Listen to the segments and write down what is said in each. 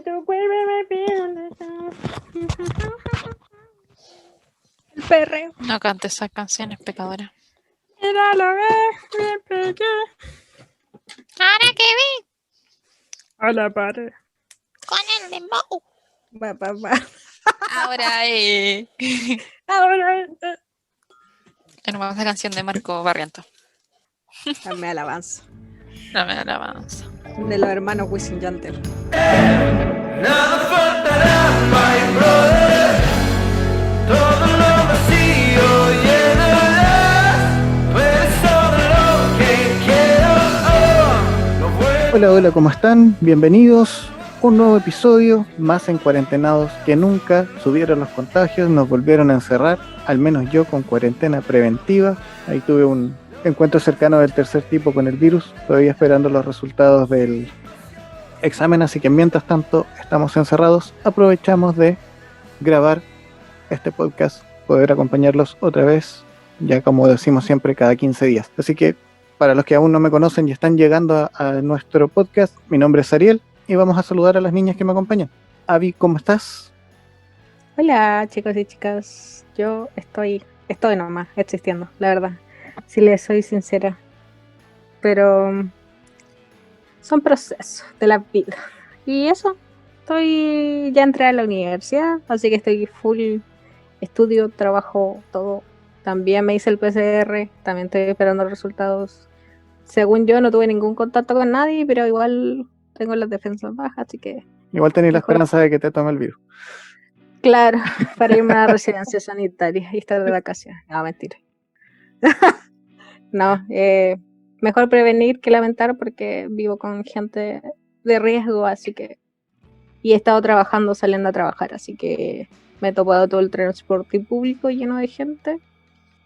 tu cuerpo me pide un deseo. El perreo. No cantes esas canciones, pecadora. Era lo que me pegué Ahora que vi a la pared. con el dembow. Va. Ahora Ahora tenemos la canción de Marco Barrientos. dame alabanza. No me da alabanza. De los hermanos Wisin y Yandel. Nada faltará, my brother. Todo lo vacío llenarás. Pues todo lo que quiero. Lo bueno. Hola, ¿cómo están? Bienvenidos. Un nuevo episodio, más en cuarentenados que nunca. Subieron los contagios, nos volvieron a encerrar, al menos yo con cuarentena preventiva. Ahí tuve un encuentro cercano del tercer tipo con el virus, todavía esperando los resultados del examen, así que mientras tanto estamos encerrados, aprovechamos de grabar este podcast, poder acompañarlos otra vez, ya como decimos siempre, cada 15 días. Así que para los que aún no me conocen y están llegando a nuestro podcast, mi nombre es Ariel y vamos a saludar a las niñas que me acompañan. Avi, ¿cómo estás? Hola chicos y chicas. Yo estoy nomás existiendo, la verdad. Si les soy sincera. Pero son procesos de la vida. Y eso, ya entré a la universidad, así que estoy full estudio, trabajo, todo. También me hice el PCR, también estoy esperando los resultados. Según yo no tuve ningún contacto con nadie, pero igual tengo las defensas bajas, así que Igual tenéis la mejor. esperanza de que te tome el virus. Claro, para irme a la residencia sanitaria y estar de vacaciones. No, mentira. No, mejor prevenir que lamentar porque vivo con gente de riesgo, así que... Y he estado trabajando, saliendo a trabajar, así que me he topado todo el transporte público lleno de gente.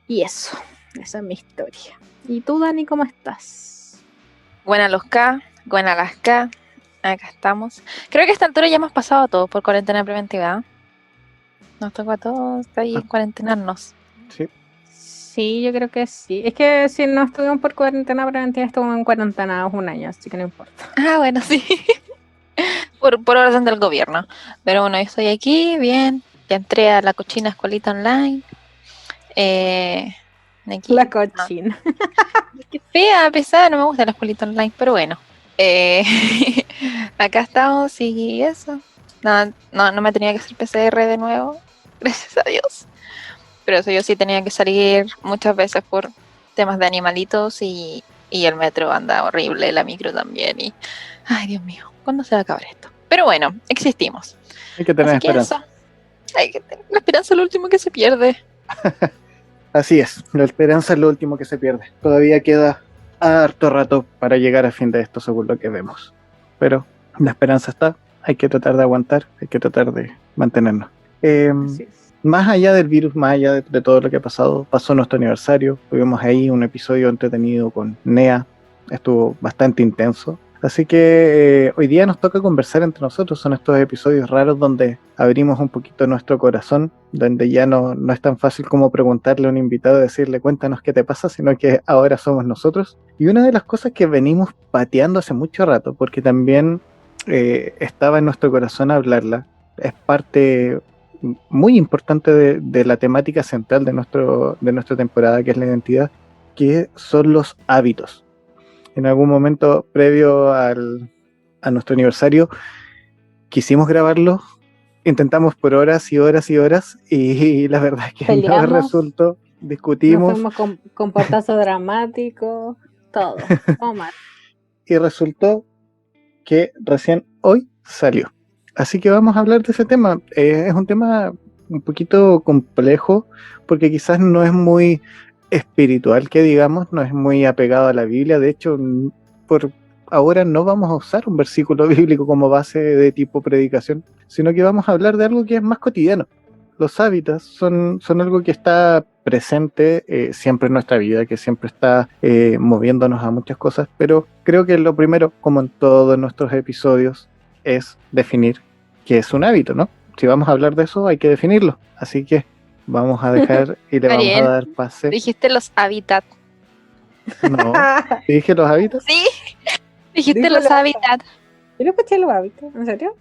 Y eso, esa es mi historia. ¿Y tú, Dani, cómo estás? Buena los K, buena las K. Acá estamos. Creo que a esta altura ya hemos pasado a todos por cuarentena preventiva. Nos tocó a todos ahí cuarentenarnos. Sí. Sí, yo creo que sí. Es que si no estuvimos por cuarentena preventiva, estuvimos en cuarentena un año, así que no importa. Ah, bueno, sí. por orden del gobierno. Pero bueno, yo estoy aquí, bien. Ya entré a la cochina escuelita online. Aquí, La cochina. qué fea, pesada, no me gusta la escuelita online, pero bueno. Acá estamos y eso. No me tenía que hacer PCR de nuevo, gracias a Dios. Pero eso yo sí tenía que salir muchas veces por temas de animalitos y el metro anda horrible, la micro también. Y ay, Dios mío, ¿cuándo se va a acabar esto? Pero bueno, existimos. Hay que tener Así que esperanza. eso. Hay que tener la esperanza es lo último que se pierde. Así es, la esperanza es lo último que se pierde. Todavía queda harto rato para llegar a fin de esto, según lo que vemos. Pero la esperanza está, hay que tratar de aguantar, hay que tratar de mantenernos. Así es. Más allá del virus, más allá de todo lo que ha pasado, pasó nuestro aniversario, tuvimos ahí un episodio entretenido con Nea, estuvo bastante intenso. Así que hoy día nos toca conversar entre nosotros, son estos episodios raros donde abrimos un poquito nuestro corazón, donde ya no es tan fácil como preguntarle a un invitado y decirle cuéntanos qué te pasa, sino que ahora somos nosotros. Y una de las cosas que venimos pateando hace mucho rato, porque también estaba en nuestro corazón hablarla, es parte muy importante de la temática central de nuestra temporada, que es la identidad, que son los hábitos. En algún momento previo a nuestro aniversario quisimos grabarlo, intentamos por horas y horas y horas y la verdad es que Peleamos, no resultó, nos discutimos fuimos con portazo dramático, todo mal. y resultó que recién hoy salió. Así que vamos a hablar de ese tema. Es un tema un poquito complejo porque quizás no es muy espiritual, que digamos, no es muy apegado a la Biblia. De hecho, por ahora no vamos a usar un versículo bíblico como base de tipo predicación, sino que vamos a hablar de algo que es más cotidiano. Los hábitos son algo que está presente siempre en nuestra vida, que siempre está moviéndonos a muchas cosas, pero creo que lo primero, como en todos nuestros episodios, es definir qué es un hábito, ¿no? Si vamos a hablar de eso, hay que definirlo. Así que vamos a dejar y le vamos a Ariel, dar pase. Dijiste los hábitats. No, ¿dije los hábitos? Sí, dijiste Dijo los la- hábitats. Yo no escuché los hábitos, ¿en serio?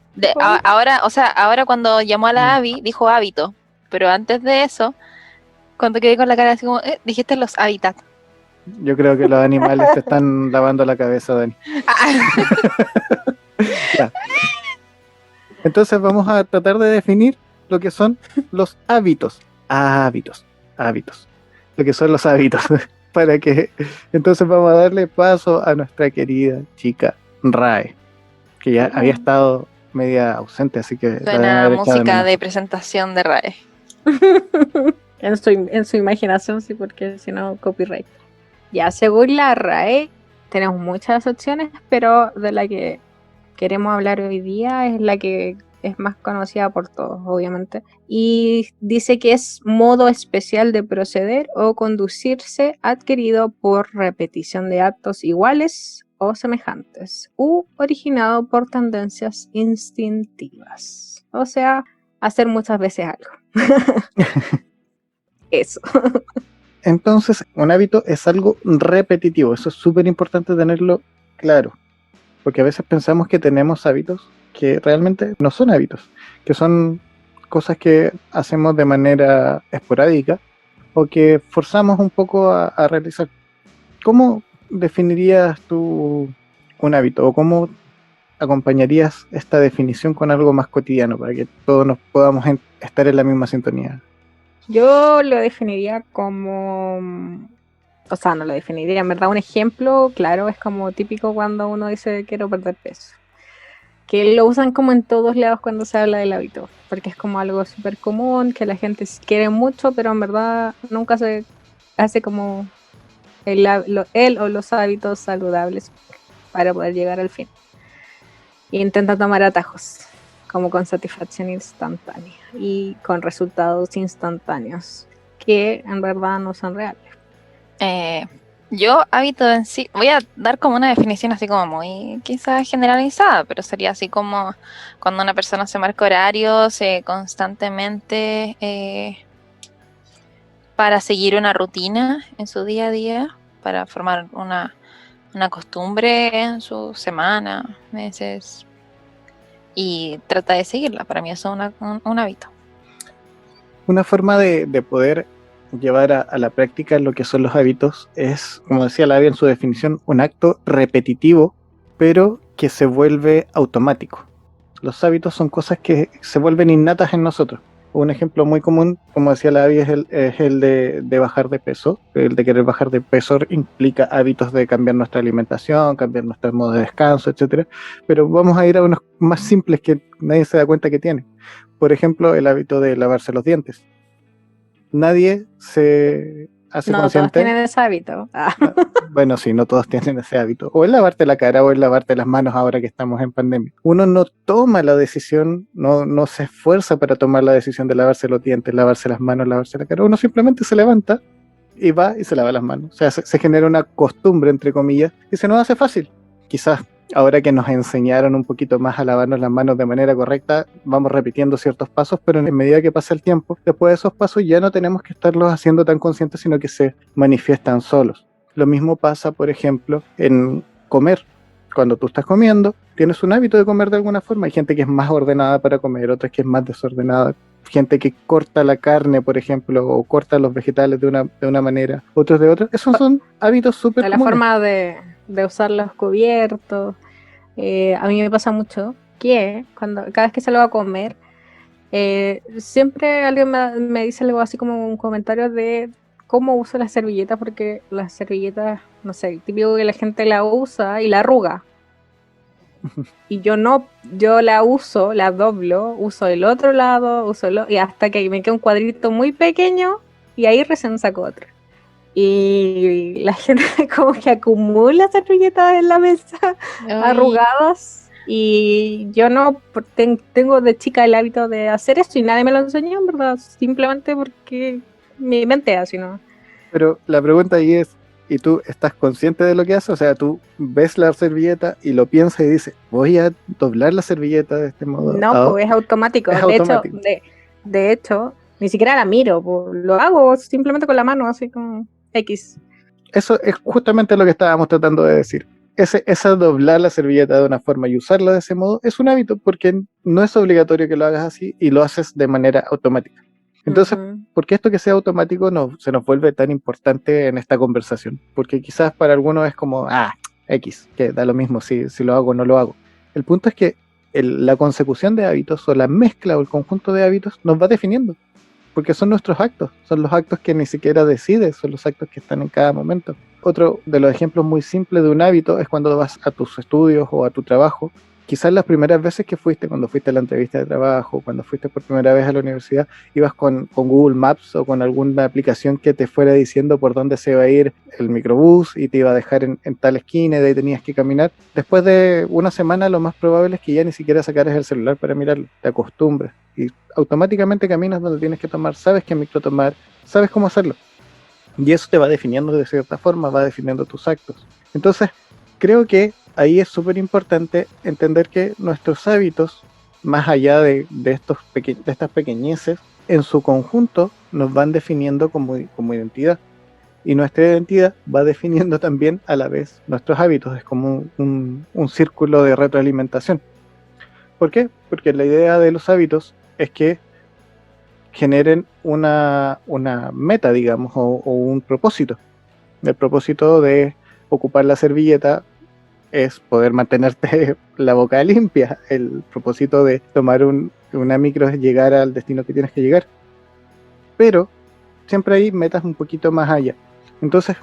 Ahora, o sea, ahora cuando llamó a la Abby, dijo hábito. Pero antes de eso, cuando quedé con la cara así como, dijiste los hábitats. Yo creo que los animales te están lavando la cabeza, Dani. Ya. Entonces vamos a tratar de definir lo que son los hábitos. Hábitos. Lo que son los hábitos. Para que entonces vamos a darle paso a nuestra querida chica Rae, que ya había estado media ausente, así que la deben Suena haber echado de música menos. de presentación de RAE. En su imaginación, sí, porque si no, copyright. Ya, según la RAE, tenemos muchas opciones, pero de la que queremos hablar hoy día es la que es más conocida por todos, obviamente. Y dice que es modo especial de proceder o conducirse adquirido por repetición de actos iguales o semejantes, u originado por tendencias instintivas. O sea, hacer muchas veces algo. Eso. Entonces, un hábito es algo repetitivo, eso es súper importante tenerlo claro, porque a veces pensamos que tenemos hábitos que realmente no son hábitos, que son cosas que hacemos de manera esporádica o que forzamos un poco a realizar. ¿Cómo definirías tú un hábito o cómo acompañarías esta definición con algo más cotidiano para que todos nos podamos estar en la misma sintonía? Yo lo definiría como, o sea, no lo definiría, en verdad un ejemplo, claro, es como típico cuando uno dice quiero perder peso, que lo usan como en todos lados cuando se habla del hábito, porque es como algo súper común, que la gente quiere mucho, pero en verdad nunca se hace como el o los hábitos saludables para poder llegar al fin. E intenta tomar atajos, como con satisfacción instantánea y con resultados instantáneos que en verdad no son reales. Yo hábito en sí, voy a dar como una definición así como muy quizás generalizada, pero sería así como cuando una persona se marca horarios constantemente para seguir una rutina en su día a día, para formar una costumbre en su semana, meses, y trata de seguirla. Para mí eso es un hábito. Una forma de poder llevar a la práctica lo que son los hábitos es, como decía la Abby en su definición, un acto repetitivo, pero que se vuelve automático. Los hábitos son cosas que se vuelven innatas en nosotros. Un ejemplo muy común, como decía la Abby, es el de bajar de peso. El de querer bajar de peso implica hábitos de cambiar nuestra alimentación, cambiar nuestro modo de descanso, etcétera. Pero vamos a ir a unos más simples que nadie se da cuenta que tiene. Por ejemplo, el hábito de lavarse los dientes. Nadie se hace No, todos consciente. tienen ese hábito. Bueno, sí, no todos tienen ese hábito. O el lavarte la cara o el lavarte las manos ahora que estamos en pandemia. Uno no toma la decisión, no se esfuerza para tomar la decisión de lavarse los dientes, lavarse las manos, lavarse la cara. Uno simplemente se levanta y va y se lava las manos. O sea, se genera una costumbre, entre comillas, que se nos hace fácil. Quizás ahora que nos enseñaron un poquito más a lavarnos las manos de manera correcta, vamos repitiendo ciertos pasos, pero en medida que pasa el tiempo, después de esos pasos ya no tenemos que estarlos haciendo tan conscientes, sino que se manifiestan solos. Lo mismo pasa, por ejemplo, en comer. Cuando tú estás comiendo, tienes un hábito de comer de alguna forma. Hay gente que es más ordenada para comer, otras que es más desordenada. Gente que corta la carne, por ejemplo, o corta los vegetales de una manera, otros de otra. Esos son hábitos súper De la comunes. forma de usar los cubiertos. A mí me pasa mucho que cada vez que salgo a comer, siempre alguien me dice algo así como un comentario de cómo uso las servilletas, porque las servilletas, no sé, típico que la gente la usa y la arruga. Y yo no, yo la uso, la doblo, uso el otro lado, y hasta que me queda un cuadrito muy pequeño y ahí recién saco otro. Y la gente como que acumula servilletas en la mesa arrugadas, y yo no tengo de chica el hábito de hacer esto y nadie me lo enseñó, en verdad, simplemente porque mi mente así, ¿no? Pero la pregunta ahí es, ¿y tú estás consciente de lo que haces? O sea, tú ves la servilleta y lo piensas y dices, voy a doblar la servilleta de este modo. No, pues es automático. Es de automático. hecho, de hecho, ni siquiera la miro, pues, lo hago simplemente con la mano, así como X. Eso es justamente lo que estábamos tratando de decir. esa doblar la servilleta de una forma y usarla de ese modo es un hábito, porque no es obligatorio que lo hagas así y lo haces de manera automática. Entonces, Ujú. ¿por qué esto que sea automático se nos vuelve tan importante en esta conversación? Porque quizás para algunos es como, X, que da lo mismo si lo hago o no lo hago. El punto es que la consecución de hábitos o la mezcla o el conjunto de hábitos nos va definiendo, porque son nuestros actos, son los actos que ni siquiera decides, son los actos que están en cada momento. Otro de los ejemplos muy simples de un hábito es cuando vas a tus estudios o a tu trabajo. Quizás las primeras veces que fuiste, cuando fuiste a la entrevista de trabajo, cuando fuiste por primera vez a la universidad, ibas con Google Maps o con alguna aplicación que te fuera diciendo por dónde se iba a ir el microbús y te iba a dejar en tal esquina y de ahí tenías que caminar. Después de una semana lo más probable es que ya ni siquiera sacaras el celular para mirarlo, te acostumbres y automáticamente caminas donde tienes que tomar, sabes qué micro tomar, sabes cómo hacerlo. Y eso te va definiendo de cierta forma, va definiendo tus actos. Entonces, creo que ahí es súper importante entender que nuestros hábitos, más allá de estas pequeñeces, en su conjunto nos van definiendo como identidad. Y nuestra identidad va definiendo también a la vez nuestros hábitos. Es como un círculo de retroalimentación. ¿Por qué? Porque la idea de los hábitos es que generen una meta, digamos, o un propósito. El propósito de ocupar la servilleta es poder mantenerte la boca limpia. El propósito de tomar una micro es llegar al destino que tienes que llegar. Pero siempre hay metas un poquito más allá. Entonces,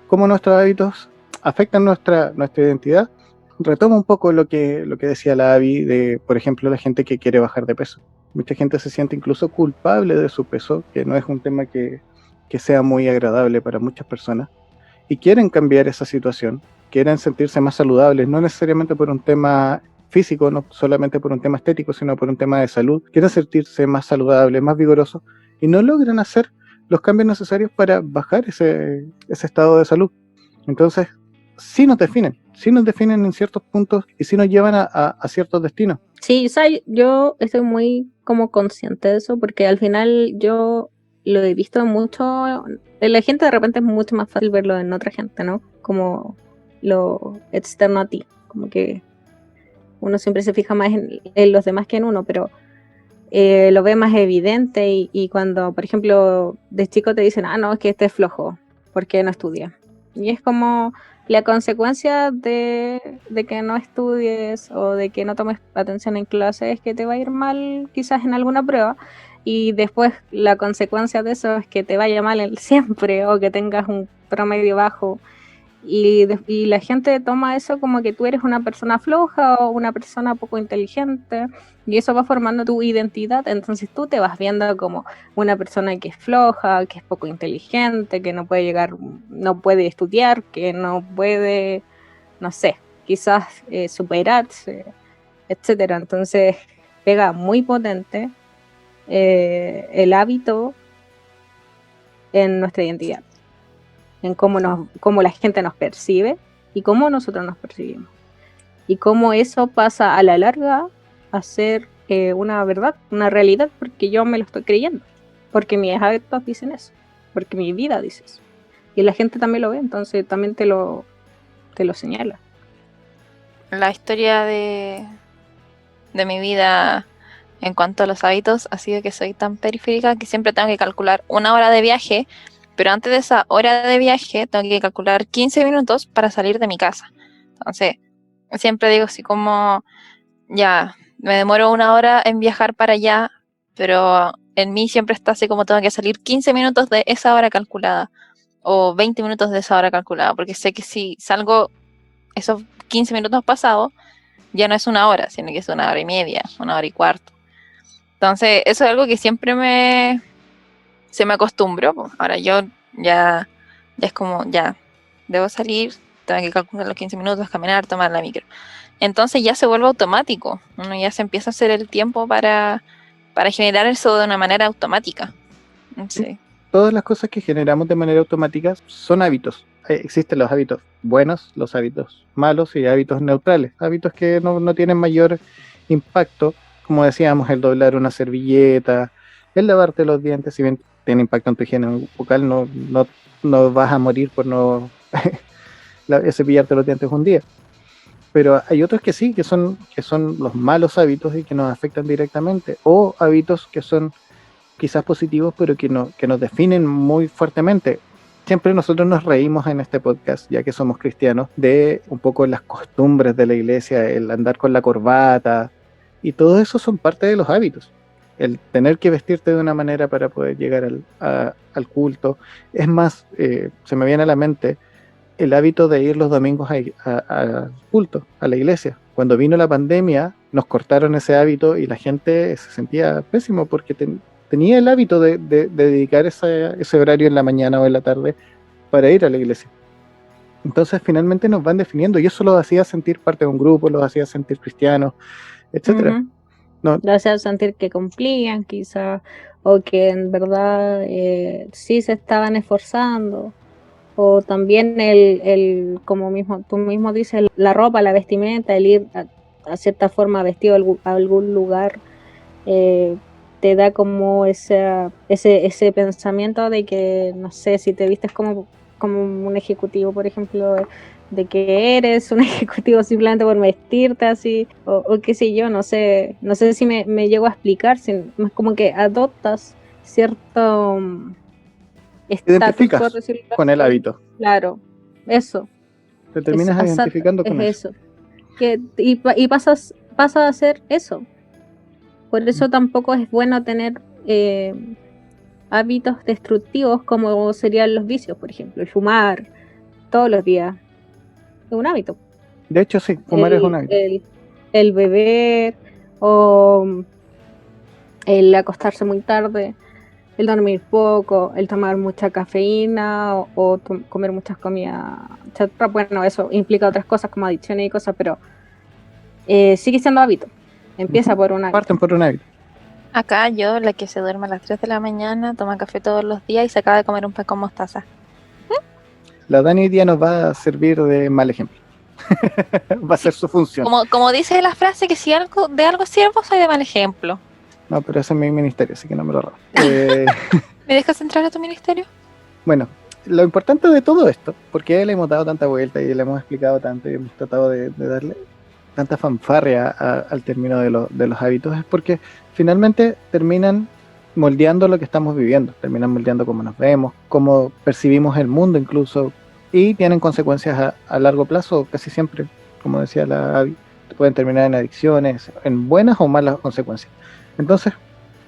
¿cómo nuestros hábitos afectan nuestra identidad? Retomo un poco lo que decía la Abby de, por ejemplo, la gente que quiere bajar de peso. Mucha gente se siente incluso culpable de su peso, que no es un tema que sea muy agradable para muchas personas, y quieren cambiar esa situación, quieren sentirse más saludables, no necesariamente por un tema físico, no solamente por un tema estético, sino por un tema de salud, quieren sentirse más saludables, más vigorosos, y no logran hacer los cambios necesarios para bajar ese estado de salud. Entonces, sí nos definen en ciertos puntos y sí nos llevan a ciertos destinos. Sí, o sea, yo estoy muy como consciente de eso porque al final yo lo he visto mucho. En la gente de repente es mucho más fácil verlo en otra gente, ¿no? Como lo externo a ti. Como que uno siempre se fija más en los demás que en uno, pero lo ve más evidente y cuando, por ejemplo, de chico te dicen, no, es que este es flojo, porque no estudia. Y es como la consecuencia de que no estudies o de que no tomes atención en clase es que te va a ir mal quizás en alguna prueba y después la consecuencia de eso es que te vaya mal siempre o que tengas un promedio bajo y la gente toma eso como que tú eres una persona floja o una persona poco inteligente y eso va formando tu identidad, entonces tú te vas viendo como una persona que es floja, que es poco inteligente, que no puede llegar, no puede estudiar, que no puede, no sé, quizás superarse, etcétera. Entonces pega muy potente el hábito en nuestra identidad, en cómo la gente nos percibe y cómo nosotros nos percibimos. Y cómo eso pasa a la larga a ser una verdad, una realidad, porque yo me lo estoy creyendo. Porque mis hábitos dicen eso. Porque mi vida dice eso. Y la gente también lo ve, entonces también te lo señala. La historia de mi vida en cuanto a los hábitos ha sido que soy tan periférica que siempre tengo que calcular 1 hora de viaje, pero antes de esa hora de viaje tengo que calcular 15 minutos para salir de mi casa. Entonces, siempre digo así como, ya, me demoro 1 hora en viajar para allá, pero en mí siempre está así como tengo que salir 15 minutos de esa hora calculada, o 20 minutos de esa hora calculada, porque sé que si salgo esos 15 minutos pasados, ya no es 1 hora, sino que es 1 hora y media, 1 hora y cuarto. Entonces, eso es algo que siempre se me acostumbró. Ahora yo ya es como, ya, debo salir, tengo que calcular los 15 minutos, caminar, tomar la micro. Entonces ya se vuelve automático. Uno ya se empieza a hacer el tiempo para generar eso de una manera automática. Sí. Todas las cosas que generamos de manera automática son hábitos. Existen los hábitos buenos, los hábitos malos y hábitos neutrales. Hábitos que no tienen mayor impacto, como decíamos, el doblar una servilleta, el lavarte los dientes, si bien tiene impacto en tu higiene bucal, no vas a morir por no cepillarte los dientes un día. Pero hay otros que sí, que son los malos hábitos y que nos afectan directamente, o hábitos que son quizás positivos, pero que nos definen muy fuertemente. Siempre nosotros nos reímos en este podcast, ya que somos cristianos, de un poco las costumbres de la iglesia, el andar con la corbata, y todo eso son parte de los hábitos. El tener que vestirte de una manera para poder llegar al culto. Es más, se me viene a la mente el hábito de ir los domingos al culto, a la iglesia. Cuando vino la pandemia, nos cortaron ese hábito y la gente se sentía pésimo porque tenía el hábito de dedicar ese horario en la mañana o en la tarde para ir a la iglesia. Entonces finalmente nos van definiendo y eso los hacía sentir parte de un grupo, los hacía sentir cristianos, etcétera. Ujú. No, Lo hacía sentir que cumplían quizá, o que en verdad sí se estaban esforzando, o también como tú mismo dices, la ropa, la vestimenta, el ir a cierta forma vestido a algún lugar, te da como ese pensamiento de que, no sé, si te vistes como un ejecutivo, por ejemplo, de que eres un ejecutivo simplemente por vestirte así, o qué sé yo, no sé si me llego a explicar, es como que adoptas cierto estatus, identificas por decirlo con el así. hábito. Claro, eso. Te terminas identificando con eso. Y pasas a hacer eso. Por eso tampoco es bueno tener hábitos destructivos como serían los vicios, por ejemplo, el fumar todos los días. Es un hábito. De hecho, sí, fumar es un hábito. El beber o el acostarse muy tarde, el dormir poco, el tomar mucha cafeína o comer muchas comidas chatarra. Bueno, eso implica otras cosas como adicciones y cosas, pero sigue siendo hábito. Empieza por un hábito. Parten por un hábito. Acá yo, la que se duerme a las 3 de la mañana, toma café todos los días y se acaba de comer un pan con mostaza. La Dani hoy día nos va a servir de mal ejemplo. Va a ser su función. Como dice la frase, que si de algo sirvo, soy de mal ejemplo. No, pero ese es mi ministerio, así que no me lo robes. ¿Me dejas entrar a tu ministerio? Bueno, lo importante de todo esto, porque le hemos dado tanta vuelta y le hemos explicado tanto y hemos tratado de darle tanta fanfarria al término de los hábitos, es porque finalmente terminan moldeando lo que estamos viviendo, terminan moldeando cómo nos vemos, cómo percibimos el mundo incluso, y tienen consecuencias a largo plazo, casi siempre, como decía la Abby, pueden terminar en adicciones, en buenas o malas consecuencias. Entonces,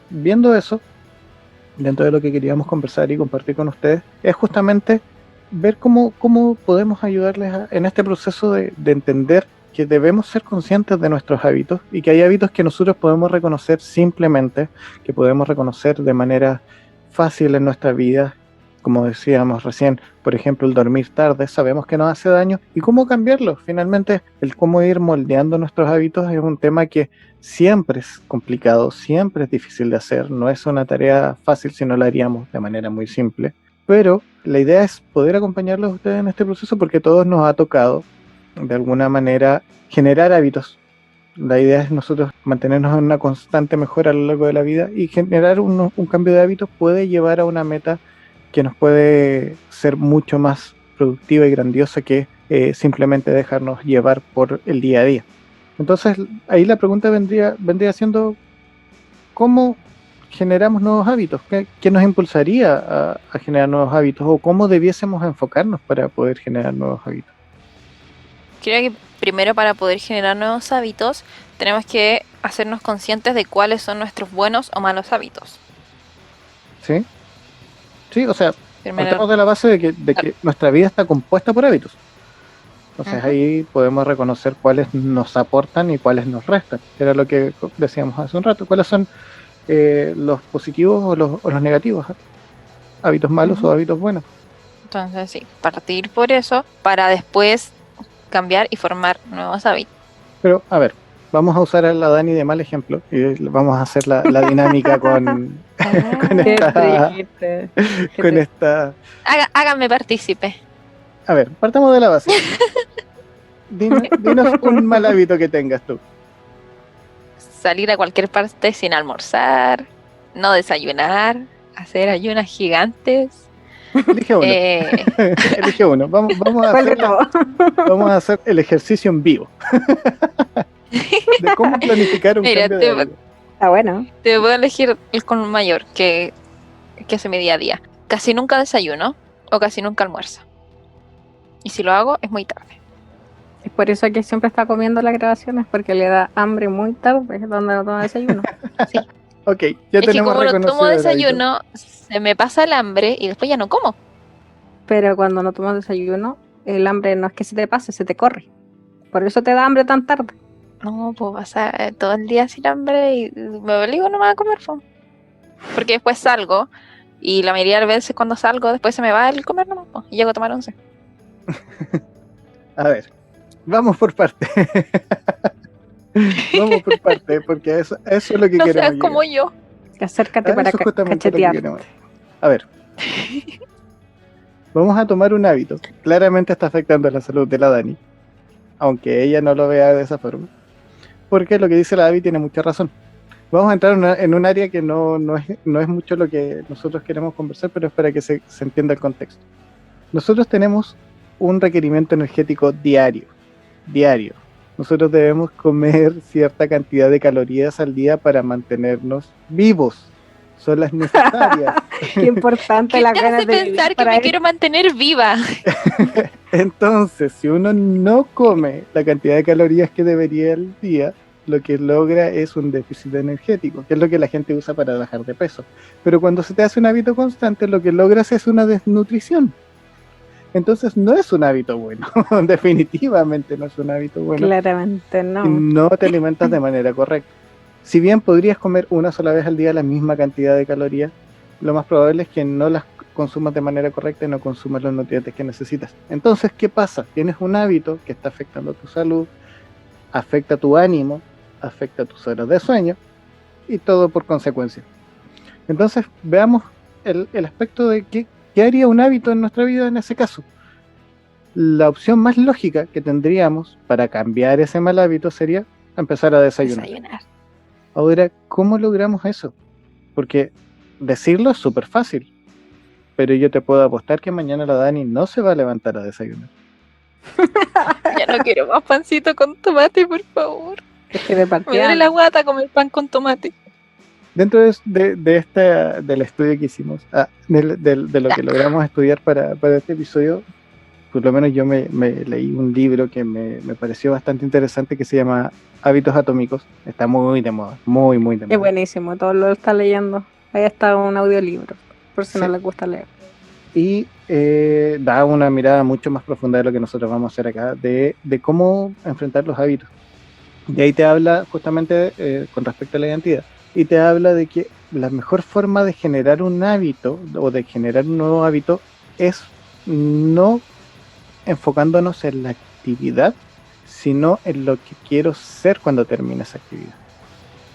viendo eso, dentro de lo que queríamos conversar y compartir con ustedes, es justamente ver cómo podemos ayudarles en este proceso de entender que debemos ser conscientes de nuestros hábitos y que hay hábitos que nosotros podemos reconocer simplemente, que podemos reconocer de manera fácil en nuestra vida, como decíamos recién, por ejemplo, el dormir tarde, sabemos que nos hace daño, y cómo cambiarlo. Finalmente, el cómo ir moldeando nuestros hábitos es un tema que siempre es complicado, siempre es difícil de hacer, no es una tarea fácil si no la haríamos de manera muy simple, pero la idea es poder acompañarlos a ustedes en este proceso porque a todos nos ha tocado de alguna manera generar hábitos. La idea es nosotros mantenernos en una constante mejora a lo largo de la vida, y generar un cambio de hábitos puede llevar a una meta que nos puede ser mucho más productiva y grandiosa que simplemente dejarnos llevar por el día a día. Entonces ahí la pregunta vendría siendo ¿cómo generamos nuevos hábitos? ¿Qué nos impulsaría a generar nuevos hábitos? ¿O cómo debiésemos enfocarnos para poder generar nuevos hábitos? Creo que primero, para poder generar nuevos hábitos, tenemos que hacernos conscientes de cuáles son nuestros buenos o malos hábitos. ¿Sí? Sí, o sea, Primero, partamos de la base de que nuestra vida está compuesta por hábitos. Entonces ahí podemos reconocer cuáles nos aportan y cuáles nos restan. Era lo que decíamos hace un rato. ¿Cuáles son los positivos o los negativos? ¿Hábitos malos o hábitos buenos? entonces sí, partir por eso para después cambiar y formar nuevos hábitos. Pero, a ver, vamos a usar a la Dani de mal ejemplo y vamos a hacer la dinámica con esta... Háganme partícipe. A ver, partamos de la base. Dinos un mal hábito que tengas tú. Salir a cualquier parte sin almorzar, no desayunar, hacer ayunas gigantes, Elige uno. Eh, Elige uno. ¿Cuál de todo? Vamos a hacer el ejercicio en vivo. De cómo planificar un Mira, cambio de hábito. Está bueno. te voy a elegir el con mayor que hace mi día a día. Casi nunca desayuno o casi nunca almuerzo. Y si lo hago, es muy tarde. Es por eso que siempre está comiendo las grabaciones, porque le da hambre muy tarde, donde no toma desayuno. Ok, ya Es que tenemos como no reconocido tomo el hábito. desayuno, se me pasa el hambre y después ya no como. Pero cuando no tomas desayuno, el hambre no es que se te pase, se te corre. Por eso te da hambre tan tarde. No, puedo pasar todo el día sin hambre y me obligo nomás a comer. Po. Porque después salgo y la mayoría de las veces cuando salgo después se me va el comer nomás po, y llego a tomar 11. A ver, vamos por parte. Vamos por parte, porque eso es lo que No queremos seas como yo. Acércate Ah, para eso es justamente lo que cachetear. queremos. A ver. Vamos a tomar un hábito. Claramente está afectando la salud de la Dani. Aunque ella no lo vea de esa forma. Porque lo que dice la Davi tiene mucha razón. Vamos a entrar en un área que no es mucho lo que nosotros queremos conversar, pero es para que se entienda el contexto. Nosotros tenemos un requerimiento energético diario. Diario. Nosotros debemos comer cierta cantidad de calorías al día para mantenernos vivos. Son las necesarias. Qué importante ¿Qué las te ganas hace de vivir pensar que para me él. quiero mantener viva? Entonces, si uno no come la cantidad de calorías que debería al día, lo que logra es un déficit energético, que es lo que la gente usa para bajar de peso. Pero cuando se te hace un hábito constante, lo que logras es una desnutrición. Entonces no es un hábito bueno, definitivamente no es un hábito bueno. Claramente Y no. no te alimentas de manera correcta. Si bien podrías comer una sola vez al día la misma cantidad de calorías, lo más probable es que no las consumas de manera correcta y no consumas los nutrientes que necesitas. Entonces, ¿qué pasa? Tienes un hábito que está afectando tu salud, afecta tu ánimo, afecta tus horas de sueño y todo por consecuencia. Entonces, veamos el aspecto de qué haría un hábito en nuestra vida en ese caso. La opción más lógica que tendríamos para cambiar ese mal hábito sería empezar a desayunar. Ahora, ¿cómo logramos eso? Porque decirlo es súper fácil, pero yo te puedo apostar que mañana la Dani no se va a levantar a desayunar. Ya no quiero más pancito con tomate, por favor. Es que de Me duele partida. la guata comer pan con tomate. Dentro del estudio que hicimos, de lo que logramos estudiar para este episodio, por lo menos yo me leí un libro que me pareció bastante interesante que se llama Hábitos Atómicos. Está muy de moda, muy de moda. Es buenísimo, todo lo está leyendo. Ahí está un audiolibro, por si no Sí. les gusta leer. Y da una mirada mucho más profunda de lo que nosotros vamos a hacer acá, de cómo enfrentar los hábitos. Y ahí te habla justamente con respecto a la identidad. Y te habla de que la mejor forma de generar un hábito o de generar un nuevo hábito es no enfocándonos en la actividad, sino en lo que quiero ser cuando termine esa actividad.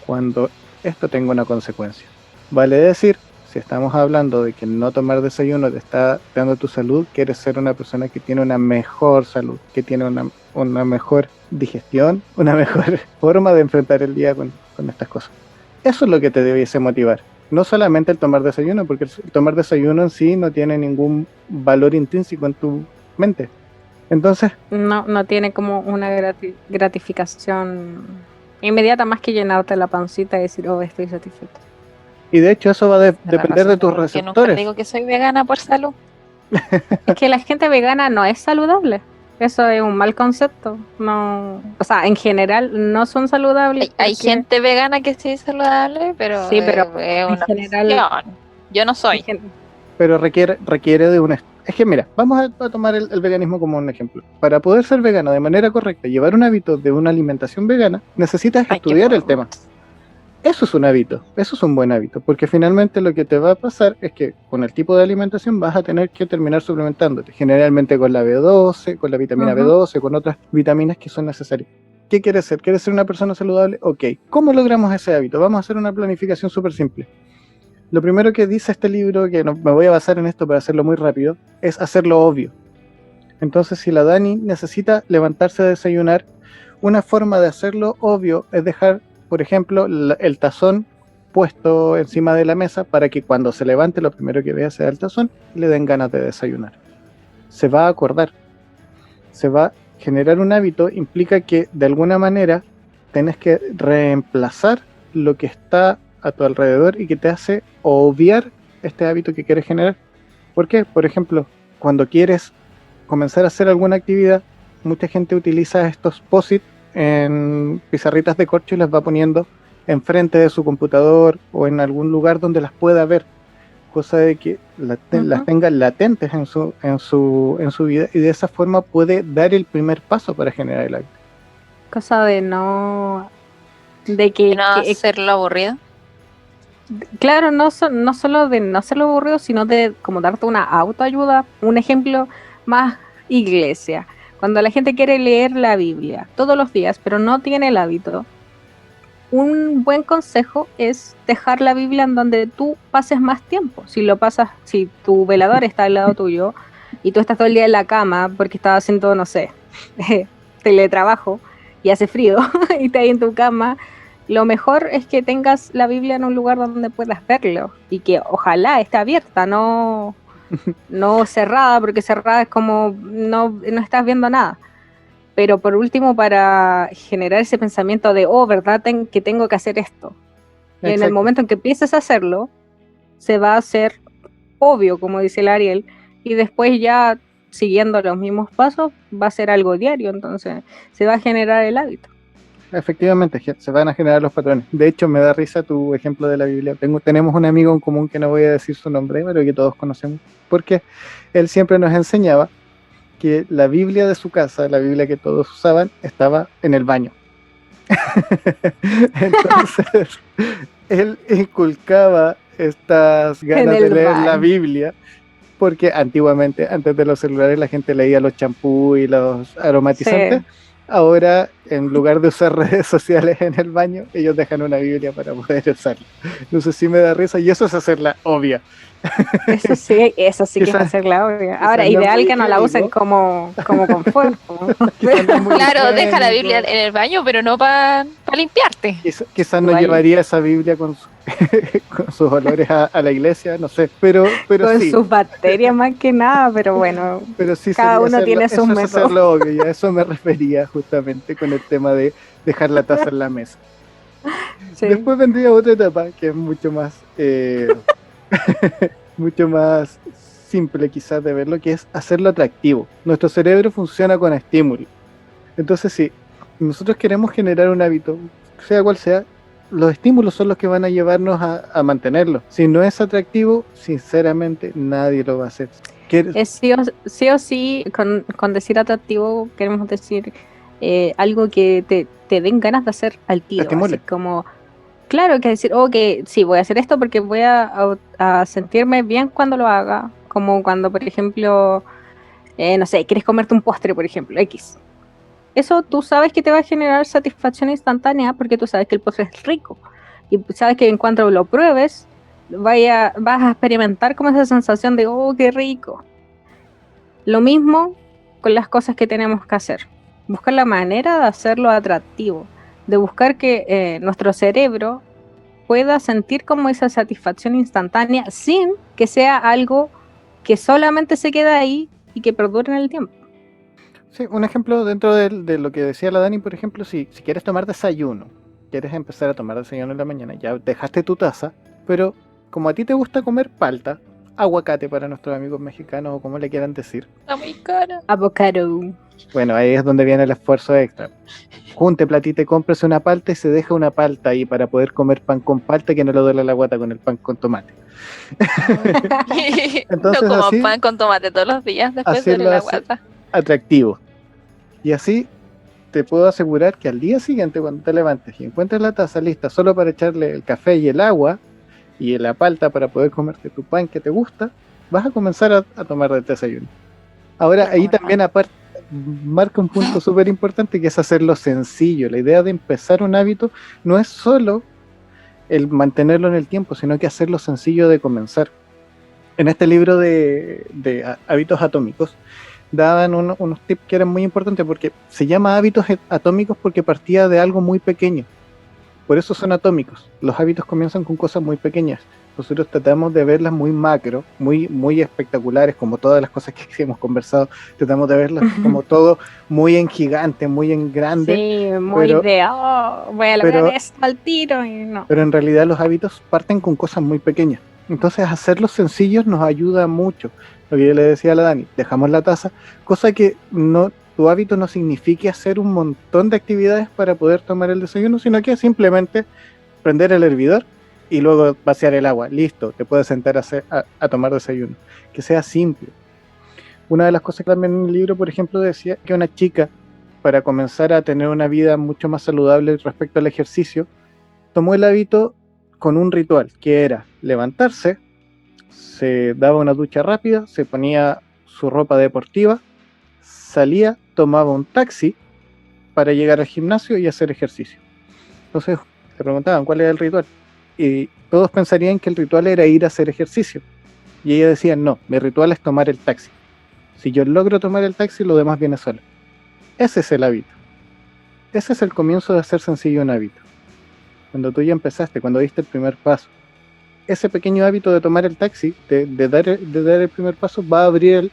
Cuando esto tenga una consecuencia. Vale decir, si estamos hablando de que no tomar desayuno te está dando tu salud, quieres ser una persona que tiene una mejor salud, que tiene una mejor digestión, una mejor forma de enfrentar el día con estas cosas. Eso es lo que te debiese motivar. No solamente el tomar desayuno, porque el tomar desayuno en sí no tiene ningún valor intrínseco en tu mente. Entonces, No tiene como una gratificación inmediata más que llenarte la pancita y decir, oh, estoy satisfecho. y de hecho eso va a depender de tus Porque nunca receptores. digo que soy vegana por salud. Es que la gente vegana no es saludable. Eso es un mal concepto. No, o sea, en general no son saludables. Hay porque gente vegana que sí es saludable, pero, Sí, pero es en una general- opción. Yo no en soy. gen- Pero requiere de un... Es que mira, vamos a tomar el veganismo como un ejemplo. Para poder ser vegano de manera correcta, llevar un hábito de una alimentación vegana, necesitas Ay, qué estudiar el forro. tema. Eso es un hábito, eso es un buen hábito, porque finalmente lo que te va a pasar es que con el tipo de alimentación vas a tener que terminar suplementándote, generalmente con la B12, con la vitamina Ujú. B12, con otras vitaminas que son necesarias. ¿Qué quieres ser? ¿Quieres ser una persona saludable? Ok, ¿cómo logramos ese hábito? Vamos a hacer una planificación súper simple. Lo primero que dice este libro, que me voy a basar en esto para hacerlo muy rápido, es hacerlo obvio. Entonces, si la Dani necesita levantarse a desayunar, una forma de hacerlo obvio es dejar, por ejemplo, el tazón puesto encima de la mesa para que cuando se levante lo primero que vea sea el tazón y le den ganas de desayunar. Se va a acordar, se va a generar un hábito, implica que de alguna manera tenés que reemplazar lo que está a tu alrededor y que te hace obviar este hábito que quieres generar. ¿Por qué? Por ejemplo, cuando quieres comenzar a hacer alguna actividad, mucha gente utiliza estos post-it en pizarritas de corcho y las va poniendo enfrente de su computador o en algún lugar donde las pueda ver, cosa de que las tenga latentes en su vida, y de esa forma puede dar el primer paso para generar el hábito. Cosa de no... De que, no hacerlo aburrido. Claro, no solo de no hacerlo aburrido, sino de como darte una autoayuda. Un ejemplo más iglesia. Cuando la gente quiere leer la Biblia todos los días, pero no tiene el hábito, un buen consejo es dejar la Biblia en donde tú pases más tiempo. Si tu velador está al lado tuyo y tú estás todo el día en la cama porque estás haciendo, no sé, teletrabajo y hace frío y estás ahí en tu cama, lo mejor es que tengas la Biblia en un lugar donde puedas verlo y que ojalá esté abierta, no cerrada, porque cerrada es como no estás viendo nada. Pero por último, para generar ese pensamiento de, ¿verdad? Que tengo que hacer esto. Y en el momento en que empieces a hacerlo, se va a hacer obvio, como dice el Ariel, y después ya siguiendo los mismos pasos, va a ser algo diario, entonces se va a generar el hábito. Efectivamente, se van a generar los patrones. De hecho, me da risa tu ejemplo de la Biblia. Tenemos un amigo en común que no voy a decir su nombre, pero que todos conocemos, porque él siempre nos enseñaba que la Biblia de su casa, la Biblia que todos usaban, estaba en el baño. Entonces, él inculcaba estas ganas de leer la Biblia, porque antiguamente, antes de los celulares, la gente leía los champús y los aromatizantes. Sí. Ahora, en lugar de usar redes sociales en el baño, ellos dejan una Biblia para poder usarla. No sé si me da risa, y eso es hacerla obvia. Eso sí que es hacerla obvia. Ahora, ideal que no la usen como confort. Claro, deja la Biblia en el baño, pero no para limpiarte. Quizás no llevaría esa Biblia con sus olores a la iglesia, no sé, pero con sí. Sus bacterias más que nada, pero bueno, pero sí, cada uno tiene sus métodos. Es hacerlo obvio, y a eso me refería justamente con el tema de dejar la taza en la mesa. Sí. Después vendría otra etapa que es mucho más mucho más simple quizás de verlo, que es hacerlo atractivo. Nuestro cerebro funciona con estímulos. Entonces, si nosotros queremos generar un hábito, sea cual sea, los estímulos son los que van a llevarnos a mantenerlo. Si no es atractivo, sinceramente nadie lo va a hacer. Es sí o sí, con decir atractivo queremos decir algo que te den ganas de hacer al tiro, así como... Claro, que decir, que sí, voy a hacer esto porque voy a sentirme bien cuando lo haga. Como cuando, por ejemplo, no sé, quieres comerte un postre, por ejemplo, X. Eso tú sabes que te va a generar satisfacción instantánea porque tú sabes que el postre es rico. Y sabes que en cuanto lo pruebes, vas a experimentar como esa sensación de, qué rico. Lo mismo con las cosas que tenemos que hacer. Buscar la manera de hacerlo atractivo. De buscar que nuestro cerebro pueda sentir como esa satisfacción instantánea sin que sea algo que solamente se queda ahí y que perdure en el tiempo. Sí, un ejemplo dentro de lo que decía la Dani, por ejemplo, si quieres tomar desayuno, quieres empezar a tomar desayuno en la mañana, ya dejaste tu taza, pero como a ti te gusta comer palta, aguacate para nuestros amigos mexicanos o como le quieran decir. Está muy cara. Avocado. Bueno, ahí es donde viene el esfuerzo extra. Junte platita y cómprese una palta y se deja una palta ahí para poder comer pan con palta, que no le duele la guata con el pan con tomate. Entonces, no como así, pan con tomate todos los días después de la guata. Atractivo. Y así te puedo asegurar que al día siguiente, cuando te levantes y encuentres la taza lista solo para echarle el café y el agua y la palta para poder comerte tu pan que te gusta, vas a comenzar a tomar de desayuno. Ahora, ahí también aparte marca un punto súper importante, que es hacerlo sencillo. La idea de empezar un hábito no es solo el mantenerlo en el tiempo, sino que hacerlo sencillo de comenzar. En este libro de hábitos atómicos daban unos tips que eran muy importantes, porque se llama hábitos atómicos porque partía de algo muy pequeño. Por eso son atómicos. Los hábitos comienzan con cosas muy pequeñas. Nosotros tratamos de verlas muy macro, muy espectaculares, como todas las cosas que hemos conversado. Tratamos de verlas como todo muy en gigante, muy en grande. Sí, muy pero, voy a lograr pero, esto al tiro y no. pero en realidad los hábitos parten con cosas muy pequeñas. Entonces hacerlos sencillos nos ayuda mucho. Lo que yo le decía a la Dani, dejamos la taza, cosa que no, tu hábito no signifique hacer un montón de actividades para poder tomar el desayuno, sino que simplemente prender el hervidor y luego vaciar el agua. Listo, te puedes sentar a tomar desayuno. Que sea simple. Una de las cosas que también en el libro, por ejemplo, decía que una chica, para comenzar a tener una vida mucho más saludable respecto al ejercicio, tomó el hábito con un ritual, que era levantarse, se daba una ducha rápida, se ponía su ropa deportiva, salía, tomaba un taxi para llegar al gimnasio y hacer ejercicio. Entonces te preguntaban cuál era el ritual y todos pensarían que el ritual era ir a hacer ejercicio y ella decía no, mi ritual es tomar el taxi. Si yo logro tomar el taxi, lo demás viene solo. Ese es el hábito. Ese es el comienzo de hacer sencillo un hábito. Cuando tú ya empezaste, cuando diste el primer paso, ese pequeño hábito de tomar el taxi, de dar el primer paso, va a abrir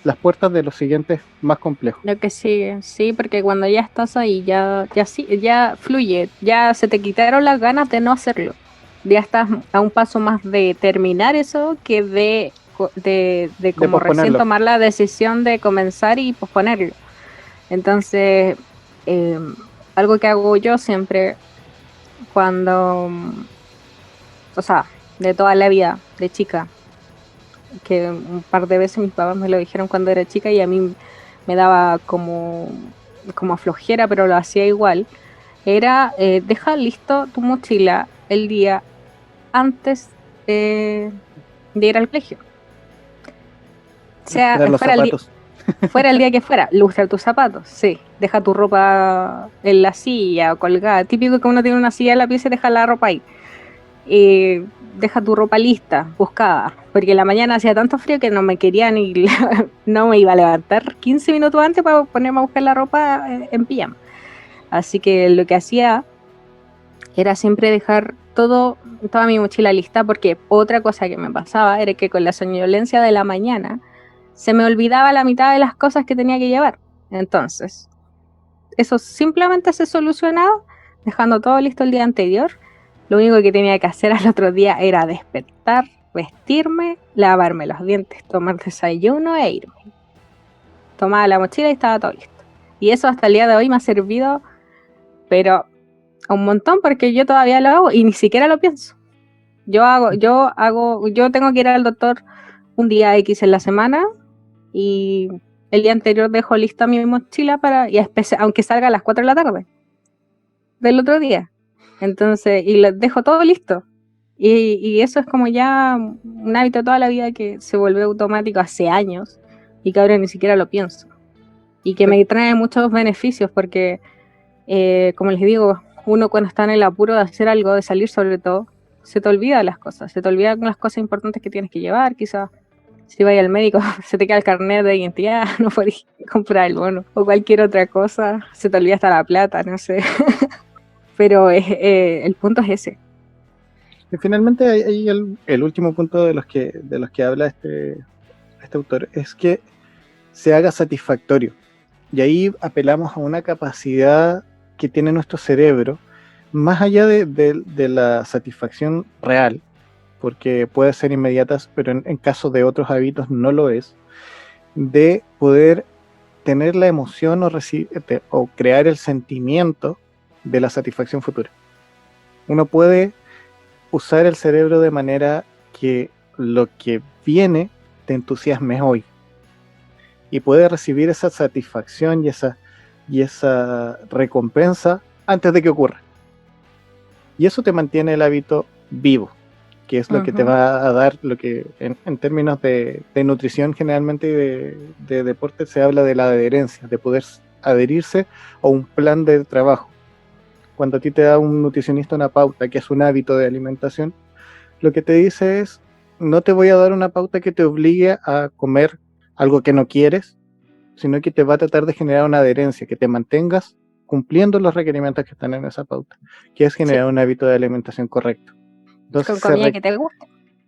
las puertas de los siguientes más complejos. Lo que sigue, sí, porque cuando ya estás ahí, ya fluye, ya se te quitaron las ganas de no hacerlo. Ya estás a un paso más de terminar eso que de como recién posponerlo. tomar la decisión de comenzar y posponerlo. Entonces, algo que hago yo siempre cuando, o sea, de toda la vida, de chica, que un par de veces mis papás me lo dijeron cuando era chica y a mí me daba como flojera, pero lo hacía igual, era deja listo tu mochila el día antes de ir al colegio. O sea, Eran los zapatos. fuera el día que fuera, lustra tus zapatos, sí, deja tu ropa en la silla colgada, típico que uno tiene una silla en la pieza y deja la ropa ahí. Deja tu ropa lista, buscada, porque en la mañana hacía tanto frío que no me quería no me iba a levantar 15 minutos antes para ponerme a buscar la ropa en pijama. Así que lo que hacía era siempre dejar toda mi mochila lista, porque otra cosa que me pasaba era que con la somnolencia de la mañana se me olvidaba la mitad de las cosas que tenía que llevar. Entonces, eso simplemente se solucionaba dejando todo listo el día anterior. Lo único que tenía que hacer al otro día era despertar, vestirme, lavarme los dientes, tomar desayuno e irme. Tomaba la mochila y estaba todo listo. Y eso hasta el día de hoy me ha servido, pero un montón, porque yo todavía lo hago y ni siquiera lo pienso. Yo tengo que ir al doctor un día X en la semana y el día anterior dejo lista mi mochila aunque salga a las 4 de la tarde del otro día. Entonces, y lo dejo todo listo. Y eso es como ya un hábito toda la vida que se volvió automático hace años y que ahora ni siquiera lo pienso. Y que me trae muchos beneficios porque, como les digo, uno cuando está en el apuro de hacer algo, de salir sobre todo, se te olvida las cosas, se te olvidan las cosas importantes que tienes que llevar, quizás. Si vas al médico, se te queda el carnet de identidad, no puedes comprar el bono o cualquier otra cosa, se te olvida hasta la plata, no sé. Pero el punto es ese. Y finalmente hay el último punto de los que habla este autor es que se haga satisfactorio. Y ahí apelamos a una capacidad que tiene nuestro cerebro, más allá de la satisfacción real, porque puede ser inmediata, pero en caso de otros hábitos no lo es, de poder tener la emoción o crear el sentimiento de la satisfacción futura. Uno puede usar el cerebro de manera que lo que viene te entusiasme hoy y puede recibir esa satisfacción y esa recompensa antes de que ocurra. Y eso te mantiene el hábito vivo, que es lo que te va a dar lo que en términos de nutrición generalmente de deporte se habla de la adherencia, de poder adherirse a un plan de trabajo. Cuando a ti te da un nutricionista una pauta, que es un hábito de alimentación, lo que te dice es, no te voy a dar una pauta que te obligue a comer algo que no quieres, sino que te va a tratar de generar una adherencia, que te mantengas cumpliendo los requerimientos que están en esa pauta, que es generar un hábito de alimentación correcto. Entonces, Con comida que te guste.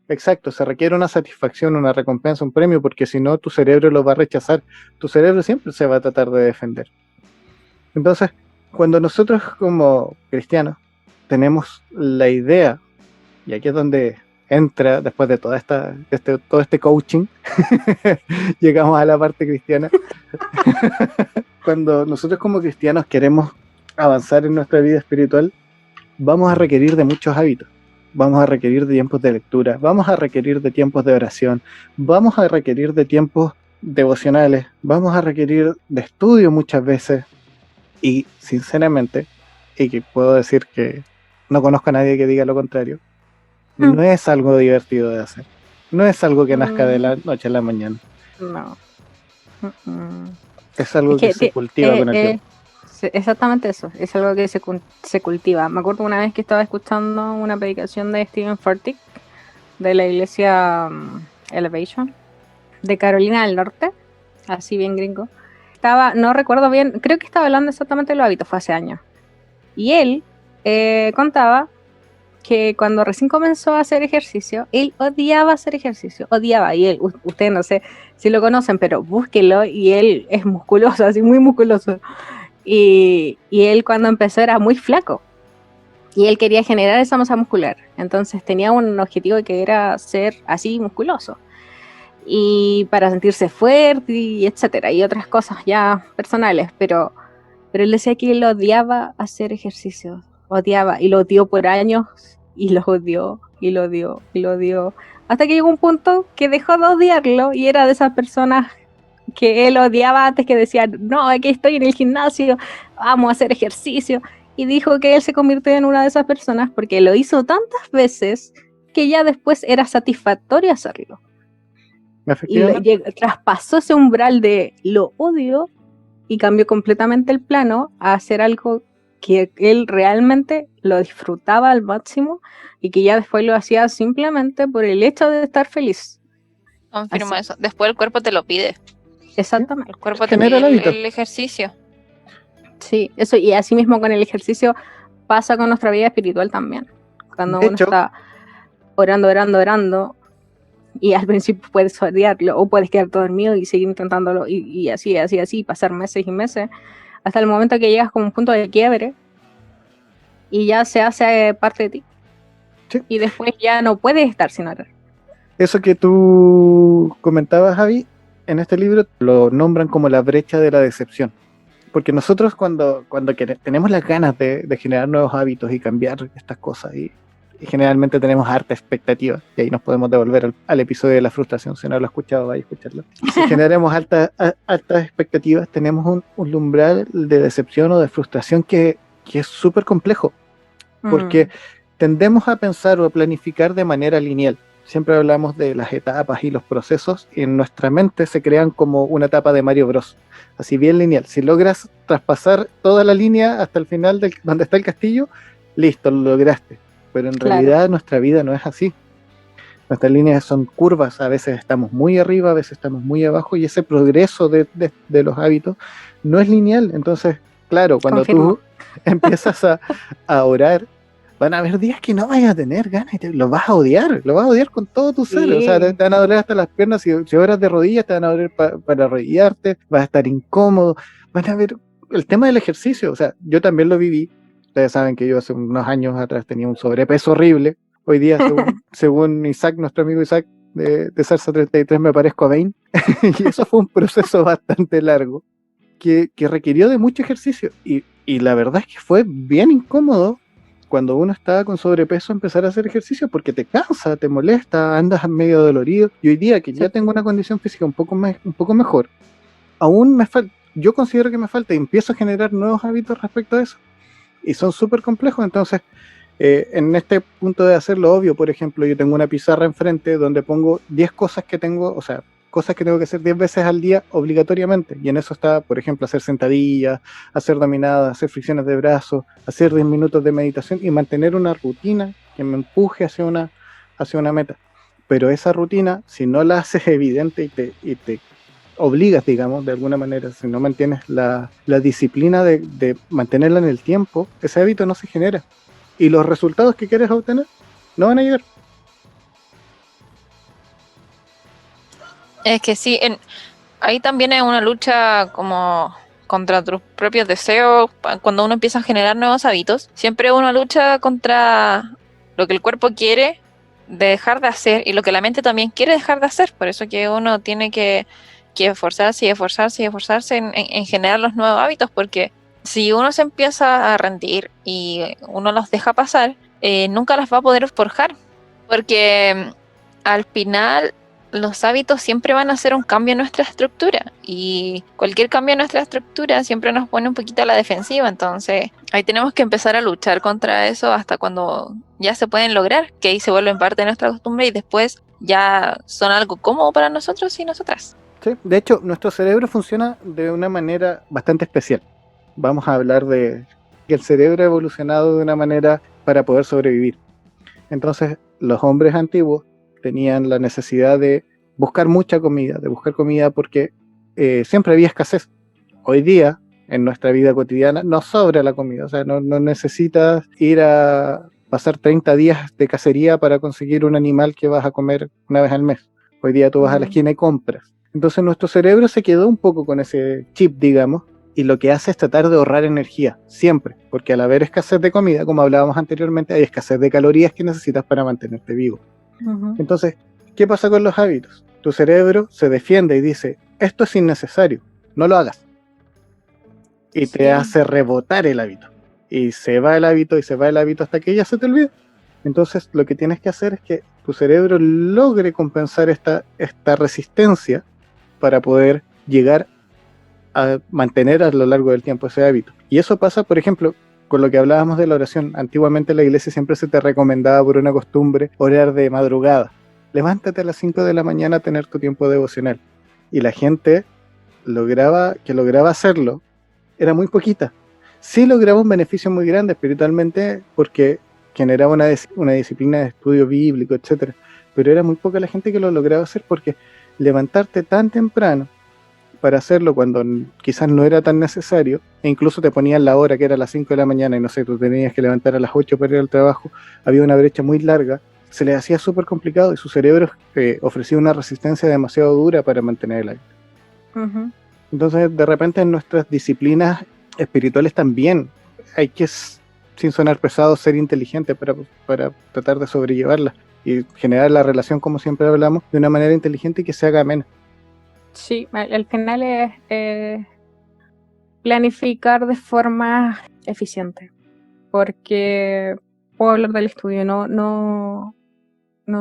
exacto, se requiere una satisfacción, una recompensa, un premio, porque si no, tu cerebro lo va a rechazar. Tu cerebro siempre se va a tratar de defender. Entonces, cuando nosotros como cristianos tenemos la idea, y aquí es donde entra, después de toda todo este coaching, llegamos a la parte cristiana. Cuando nosotros como cristianos queremos avanzar en nuestra vida espiritual, vamos a requerir de muchos hábitos. Vamos a requerir de tiempos de lectura, vamos a requerir de tiempos de oración, vamos a requerir de tiempos devocionales, vamos a requerir de estudio muchas veces. Y sinceramente, y que puedo decir que no conozco a nadie que diga lo contrario, no es algo divertido de hacer. No es algo que nazca de la noche a la mañana. No. Es algo que se cultiva con el tiempo. Exactamente eso, es algo que se cultiva. Me acuerdo una vez que estaba escuchando una predicación de Stephen Furtick de la iglesia Elevation de Carolina del Norte, así bien gringo. No recuerdo bien, creo que estaba hablando exactamente de los hábitos, fue hace años. Y él contaba que cuando recién comenzó a hacer ejercicio, él odiaba hacer ejercicio, odiaba. Y él, ustedes no sé si lo conocen, pero búsquenlo, y él es musculoso, así muy musculoso. Y él cuando empezó era muy flaco y él quería generar esa masa muscular, entonces tenía un objetivo que era ser así musculoso y para sentirse fuerte y etcétera, y otras cosas ya personales, pero él decía que él odiaba hacer ejercicio, odiaba, y lo odió por años y lo odió y lo odió y lo odió hasta que llegó un punto que dejó de odiarlo y era de esas personas que él odiaba antes, que decía, no, aquí estoy en el gimnasio, vamos a hacer ejercicio, y dijo que él se convirtió en una de esas personas porque lo hizo tantas veces que ya después era satisfactorio hacerlo. Y traspasó ese umbral de lo odio y cambió completamente el plano a hacer algo que él realmente lo disfrutaba al máximo y que ya después lo hacía simplemente por el hecho de estar feliz. Confirmo eso. Después el cuerpo te lo pide. Exactamente. El cuerpo te pide el ejercicio. Sí, eso, y así mismo con el ejercicio pasa con nuestra vida espiritual también. Cuando uno está orando, y al principio puedes odiarlo, o puedes quedarte dormido y seguir intentándolo, y así, pasar meses y meses, hasta el momento que llegas como un punto de quiebre, y ya se hace parte de ti. Sí. Y después ya no puedes estar sin orar. Eso que tú comentabas, Javi, en este libro lo nombran como la brecha de la decepción. Porque nosotros cuando tenemos las ganas de generar nuevos hábitos y cambiar estas cosas, y generalmente tenemos harta expectativa, y ahí nos podemos devolver al episodio de la frustración, si no lo has escuchado, vaya a escucharlo. Si generamos altas expectativas, tenemos un umbral de decepción o de frustración que es súper complejo, porque tendemos a pensar o a planificar de manera lineal. Siempre hablamos de las etapas y los procesos, y en nuestra mente se crean como una etapa de Mario Bros, así bien lineal. Si logras traspasar toda la línea hasta el final donde está el castillo, listo, lo lograste. Pero en realidad nuestra vida no es así. Nuestras líneas son curvas, a veces estamos muy arriba, a veces estamos muy abajo, y ese progreso de los hábitos no es lineal. Entonces, claro, cuando tú empiezas a orar, van a haber días que no vayas a tener ganas y lo vas a odiar con todo tu ser. O sea, te van a doler hasta las piernas. Si oras de rodillas, te van a doler para arrodillarte, vas a estar incómodo. Van a ver el tema del ejercicio. O sea, yo también lo viví. Ustedes saben que yo hace unos años atrás tenía un sobrepeso horrible. Hoy día, según Isaac, nuestro amigo Isaac de Salsa 33, me parezco a Bane. Y eso fue un proceso bastante largo que requirió de mucho ejercicio. Y la verdad es que fue bien incómodo cuando uno está con sobrepeso empezar a hacer ejercicio, porque te cansa, te molesta, andas medio dolorido. Y hoy día que ya tengo una condición física un poco mejor, aún yo considero que me falta, y empiezo a generar nuevos hábitos respecto a eso, y son súper complejos. Entonces, en este punto de hacerlo obvio, por ejemplo, yo tengo una pizarra enfrente donde pongo 10 cosas que tengo, o sea, cosas que tengo que hacer 10 veces al día obligatoriamente, y en eso está, por ejemplo, hacer sentadillas, hacer dominadas, hacer flexiones de brazos, hacer 10 minutos de meditación y mantener una rutina que me empuje hacia una meta. Pero esa rutina, si no la haces evidente y te obligas, digamos, de alguna manera, si no mantienes la disciplina de mantenerla en el tiempo, ese hábito no se genera. Y los resultados que quieres obtener no van a llegar. Es que sí, ahí también es una lucha como contra tus propios deseos. Cuando uno empieza a generar nuevos hábitos, siempre es una lucha contra lo que el cuerpo quiere dejar de hacer y lo que la mente también quiere dejar de hacer. Por eso que uno tiene que esforzarse y esforzarse y esforzarse en generar los nuevos hábitos, porque si uno se empieza a rendir y uno los deja pasar, nunca las va a poder forjar, porque al final los hábitos siempre van a hacer un cambio en nuestra estructura y cualquier cambio en nuestra estructura siempre nos pone un poquito a la defensiva. Entonces ahí tenemos que empezar a luchar contra eso hasta cuando ya se pueden lograr, que ahí se vuelven parte de nuestra costumbre y después ya son algo cómodo para nosotros y nosotras. Sí, de hecho, nuestro cerebro funciona de una manera bastante especial. Vamos a hablar de que el cerebro ha evolucionado de una manera para poder sobrevivir. Entonces, los hombres antiguos tenían la necesidad de buscar mucha comida, porque siempre había escasez. Hoy día, en nuestra vida cotidiana, nos sobra la comida, o sea, no necesitas ir a pasar 30 días de cacería para conseguir un animal que vas a comer una vez al mes. Hoy día tú vas a la esquina y compras. Entonces nuestro cerebro se quedó un poco con ese chip, digamos, y lo que hace es tratar de ahorrar energía, siempre, porque al haber escasez de comida, como hablábamos anteriormente, hay escasez de calorías que necesitas para mantenerte vivo. Entonces, ¿qué pasa con los hábitos? Tu cerebro se defiende y dice, esto es innecesario, no lo hagas. Y te hace rebotar el hábito. Y se va el hábito y se va el hábito hasta que ya se te olvida. Entonces, lo que tienes que hacer es que tu cerebro logre compensar esta resistencia para poder llegar a mantener a lo largo del tiempo ese hábito. Y eso pasa, por ejemplo, con lo que hablábamos de la oración. Antiguamente en la iglesia siempre se te recomendaba por una costumbre orar de madrugada. Levántate a las 5 de la mañana a tener tu tiempo devocional. Y la gente lograba hacerlo, era muy poquita. Sí lograba un beneficio muy grande espiritualmente porque generaba una disciplina de estudio bíblico, etcétera. Pero era muy poca la gente que lo lograba hacer, porque levantarte tan temprano para hacerlo cuando quizás no era tan necesario, e incluso te ponían la hora que era las 5 de la mañana y no sé, tú tenías que levantar a las 8 para ir al trabajo, había una brecha muy larga, se les hacía súper complicado y su cerebro ofrecía una resistencia demasiado dura para mantener el hábito. Entonces, de repente en nuestras disciplinas espirituales también hay que, sin sonar pesado, ser inteligente para tratar de sobrellevarlas y generar la relación, como siempre hablamos, de una manera inteligente y que se haga amena. Sí, al final es planificar de forma eficiente, porque puedo hablar del estudio, no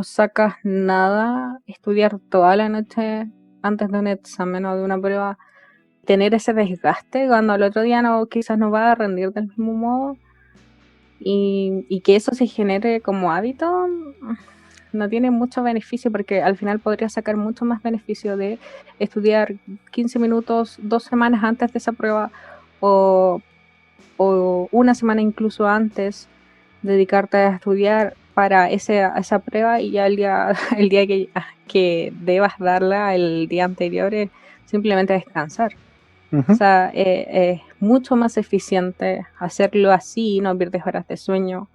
sacas nada, estudiar toda la noche antes de un examen o de una prueba, tener ese desgaste cuando al otro día quizás no va a rendir del mismo modo, y que eso se genere como hábito, no tiene mucho beneficio, porque al final podría sacar mucho más beneficio de estudiar 15 minutos 2 semanas antes de esa prueba, o una semana incluso antes, dedicarte a estudiar para esa prueba, y ya el día que debas darla el día anterior es simplemente descansar. O sea, es mucho más eficiente hacerlo así, no pierdes horas de sueño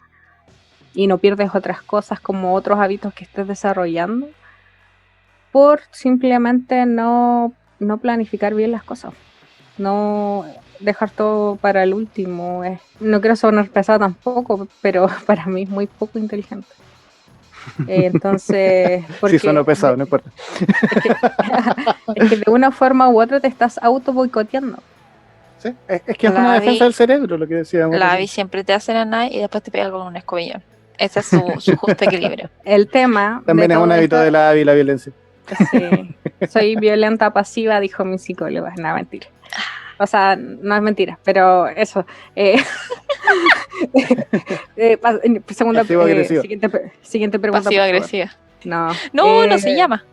y no pierdes otras cosas como otros hábitos que estés desarrollando por simplemente no planificar bien las cosas, no dejar todo para el último. No quiero sonar pesado tampoco, pero para mí es muy poco inteligente. Entonces, sí, suena pesado, no importa. Es que de una forma u otra te estás auto boicoteando. Sí, es que es una defensa del cerebro, lo que decíamos. La Abby siempre te hace la nada y después te pega con un escobillón. Ese es su justo equilibrio. El tema también es un hábito de la Abby, la violencia. Sí, soy violenta pasiva, dijo mi psicóloga. No, mentira. O sea, no es mentira, pero eso. Segunda, siguiente pregunta. Pasiva agresiva. No se llama.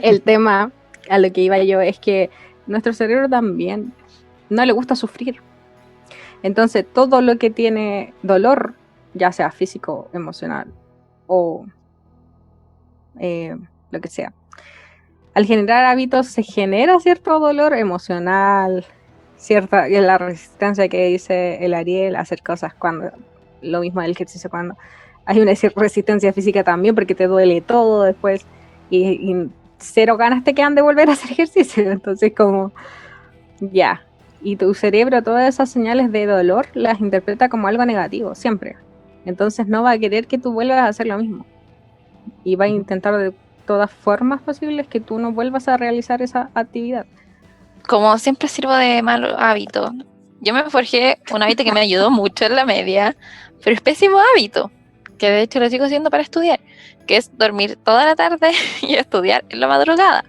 El tema a lo que iba yo es que nuestro cerebro también no le gusta sufrir. Entonces, todo lo que tiene dolor, ya sea físico, emocional o lo que sea, al generar hábitos se genera cierto dolor emocional, cierta la resistencia que dice el Ariel a hacer cosas cuando, lo mismo del ejercicio, cuando hay una resistencia física también porque te duele todo después y cero ganas te quedan de volver a hacer ejercicio, entonces como ya, y tu cerebro todas esas señales de dolor las interpreta como algo negativo, siempre, entonces no va a querer que tú vuelvas a hacer lo mismo y va a intentar de todas formas posibles que tú no vuelvas a realizar esa actividad. Como siempre sirvo de mal hábito. Yo me forjé un hábito que me ayudó mucho en la media, pero es pésimo hábito, que de hecho lo sigo haciendo para estudiar, que es dormir toda la tarde y estudiar en la madrugada.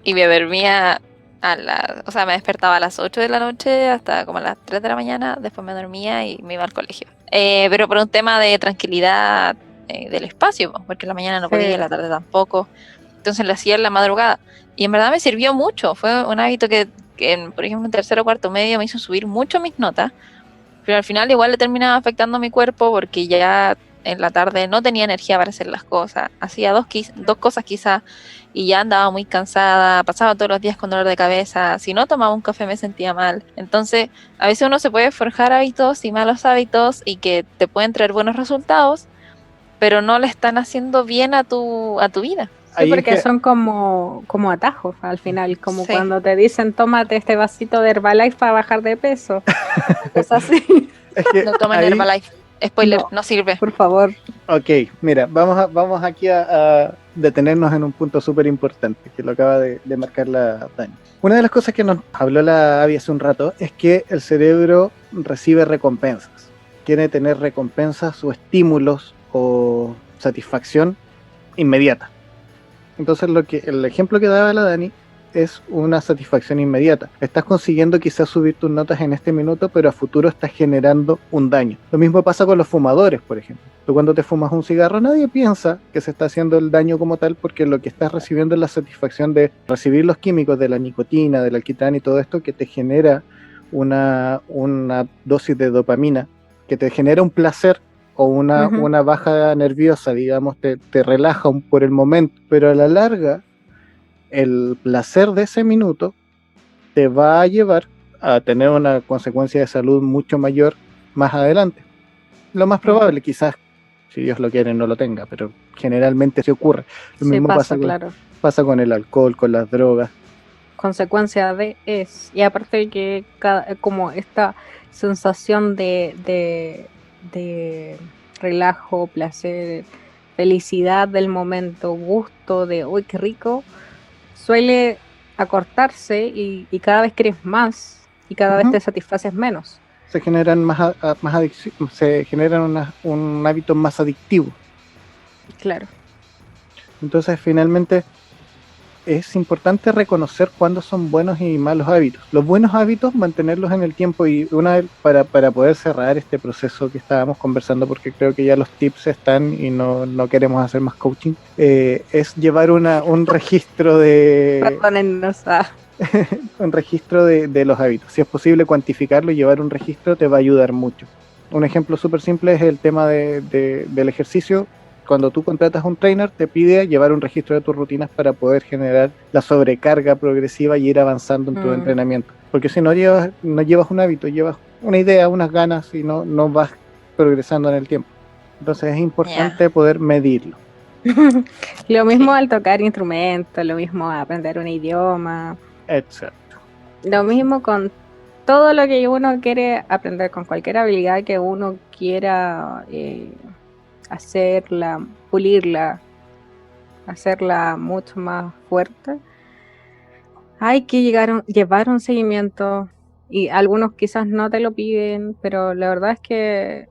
Y me dormía me despertaba a las 8 de la noche hasta como a las 3 de la mañana, después me dormía y me iba al colegio. Pero por un tema de tranquilidad del espacio, porque en la mañana no podía, en la tarde tampoco. Entonces lo hacía en la madrugada. Y en verdad me sirvió mucho. Fue un hábito que por ejemplo, en tercero o cuarto medio me hizo subir mucho mis notas. Pero al final igual le terminaba afectando a mi cuerpo porque ya en la tarde no tenía energía para hacer las cosas. Hacía dos cosas quizás y ya andaba muy cansada. Pasaba todos los días con dolor de cabeza. Si no tomaba un café me sentía mal. Entonces a veces uno se puede forjar hábitos y malos hábitos y que te pueden traer buenos resultados, pero no le están haciendo bien a tu vida. Sí, porque son como atajos al final, como cuando te dicen tómate este vasito de Herbalife para bajar de peso. Es así. Es que no tomen Herbalife. Spoiler, no sirve. Por favor. Ok, mira, vamos aquí a detenernos en un punto súper importante que lo acaba de marcar la Dani. Una de las cosas que nos habló la Abby hace un rato es que el cerebro recibe recompensas. Quiere tener recompensas o estímulos o satisfacción inmediata. Entonces el ejemplo que daba la Dani es una satisfacción inmediata. Estás consiguiendo quizás subir tus notas en este minuto, pero a futuro estás generando un daño. Lo mismo pasa con los fumadores, por ejemplo. Tú cuando te fumas un cigarro, nadie piensa que se está haciendo el daño como tal, porque lo que estás recibiendo es la satisfacción de recibir los químicos de la nicotina, del alquitrán y todo esto que te genera una dosis de dopamina, que te genera un placer o una baja nerviosa, digamos, te relaja por el momento, pero a la larga el placer de ese minuto te va a llevar a tener una consecuencia de salud mucho mayor más adelante. Lo más probable, quizás, si Dios lo quiere, no lo tenga, pero generalmente se ocurre. Lo mismo pasa con el alcohol, con las drogas. Consecuencia y aparte de que como esta sensación de relajo, placer, felicidad del momento, gusto de uy, qué rico, suele acortarse y cada vez quieres más y cada vez te satisfaces menos. Se generan más adicciones, se generan un hábito más adictivo. Claro. Entonces finalmente es importante reconocer cuándo son buenos y malos hábitos. Los buenos hábitos, mantenerlos en el tiempo, y una vez para poder cerrar este proceso que estábamos conversando, porque creo que ya los tips están y no queremos hacer más coaching, es llevar un registro de... un registro de los hábitos. Si es posible cuantificarlo y llevar un registro te va a ayudar mucho. Un ejemplo súper simple es el tema del ejercicio. Cuando tú contratas un trainer, te pide llevar un registro de tus rutinas para poder generar la sobrecarga progresiva y ir avanzando en tu entrenamiento. Porque si no llevas un hábito, llevas una idea, unas ganas y no vas progresando en el tiempo. Entonces es importante poder medirlo. Lo mismo al tocar instrumentos, lo mismo a aprender un idioma. Exacto. Lo mismo con todo lo que uno quiere aprender, con cualquier habilidad que uno quiera hacerla, pulirla, hacerla mucho más fuerte. Hay que llevar un seguimiento, y algunos quizás no te lo piden, pero la verdad es que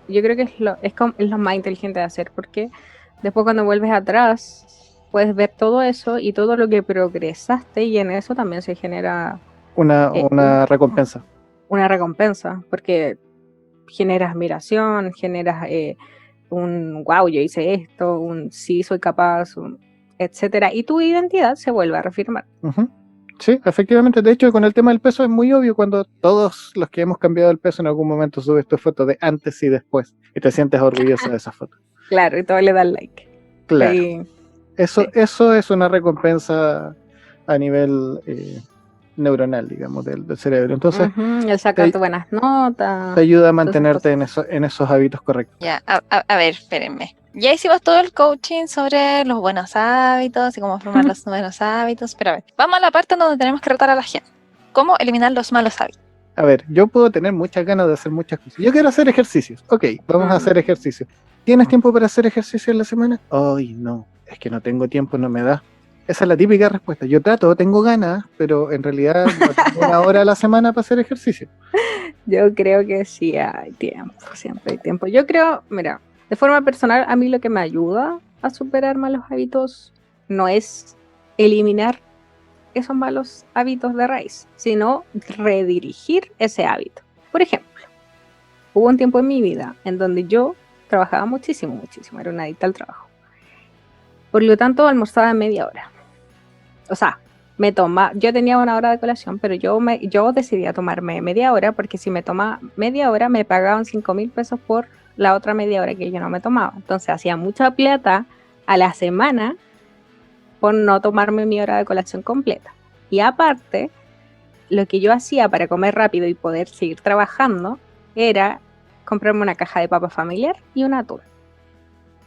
yo creo que es lo más inteligente de hacer, porque después cuando vuelves atrás puedes ver todo eso y todo lo que progresaste, y en eso también se genera una recompensa. Una recompensa, porque generas admiración, generas un wow, yo hice esto, un sí, soy capaz, etcétera, y tu identidad se vuelve a reafirmar. Sí, efectivamente. De hecho, con el tema del peso es muy obvio cuando todos los que hemos cambiado el peso en algún momento subes tu foto de antes y después y te sientes orgulloso de esa foto. Claro, y todos le dan like. Claro. Y Eso es una recompensa a nivel neuronal, digamos, del cerebro. Entonces, Ujú, el sacarte buenas te notas. ayuda a todas esas mantenerte cosas. en esos hábitos correctos. Ya, a ver, espérenme. Ya hicimos todo el coaching sobre los buenos hábitos y cómo formar los buenos hábitos, pero a ver, vamos a la parte donde tenemos que retar a la gente. ¿Cómo eliminar los malos hábitos? A ver, yo puedo tener muchas ganas de hacer muchas cosas. Yo quiero hacer ejercicios. Ok, vamos a hacer ejercicio. ¿Tienes tiempo para hacer ejercicio en la semana? Ay, no, es que no tengo tiempo, no me da. Esa es la típica respuesta. Yo trato, tengo ganas, pero en realidad no tengo una hora a la semana para hacer ejercicio. Yo creo que sí hay tiempo, siempre hay tiempo. Yo creo, mira, de forma personal, a mí lo que me ayuda a superar malos hábitos no es eliminar esos malos hábitos de raíz, sino redirigir ese hábito. Por ejemplo, hubo un tiempo en mi vida en donde yo trabajaba muchísimo, era una adicta al trabajo. Por lo tanto, almorzaba en media hora. O sea, yo tenía una hora de colación, pero yo decidía tomarme media hora, porque si me tomaba media hora me pagaban 5.000 pesos por la otra media hora que yo no me tomaba. Entonces hacía mucha plata a la semana por no tomarme mi hora de colación completa. Y aparte, lo que yo hacía para comer rápido y poder seguir trabajando era comprarme una caja de papa familiar y un atún.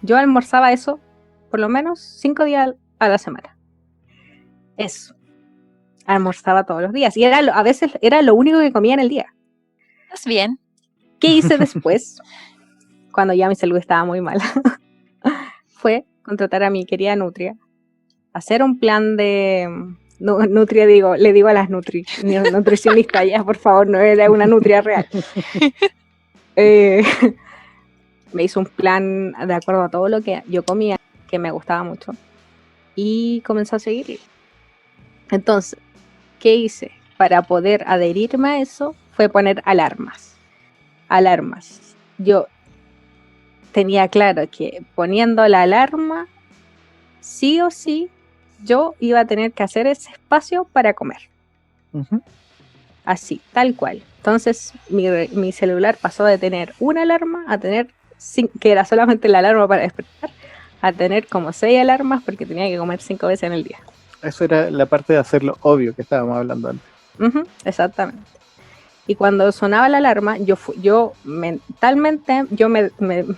Yo almorzaba eso por lo menos 5 días a la semana. Eso. Almorzaba todos los días. Y a veces era lo único que comía en el día. ¿Estás bien? ¿Qué hice después? Cuando ya mi salud estaba muy mala. Fue contratar a mi querida Nutria. Hacer un plan de... Nutria, le digo a las nutricionistas, ya, por favor, no era una nutria real. Me hizo un plan de acuerdo a todo lo que yo comía, que me gustaba mucho. Y comenzó a seguir. Entonces, ¿qué hice? Para poder adherirme a eso, fue poner alarmas. Yo tenía claro que poniendo la alarma, sí o sí, yo iba a tener que hacer ese espacio para comer. Ujú. Así, tal cual. Entonces, mi celular pasó de tener una alarma a tener, que era solamente la alarma para despertar, a tener como 6 alarmas porque tenía que comer 5 veces en el día. Eso era la parte de hacerlo obvio que estábamos hablando antes. Exactamente. Y cuando sonaba la alarma, yo mentalmente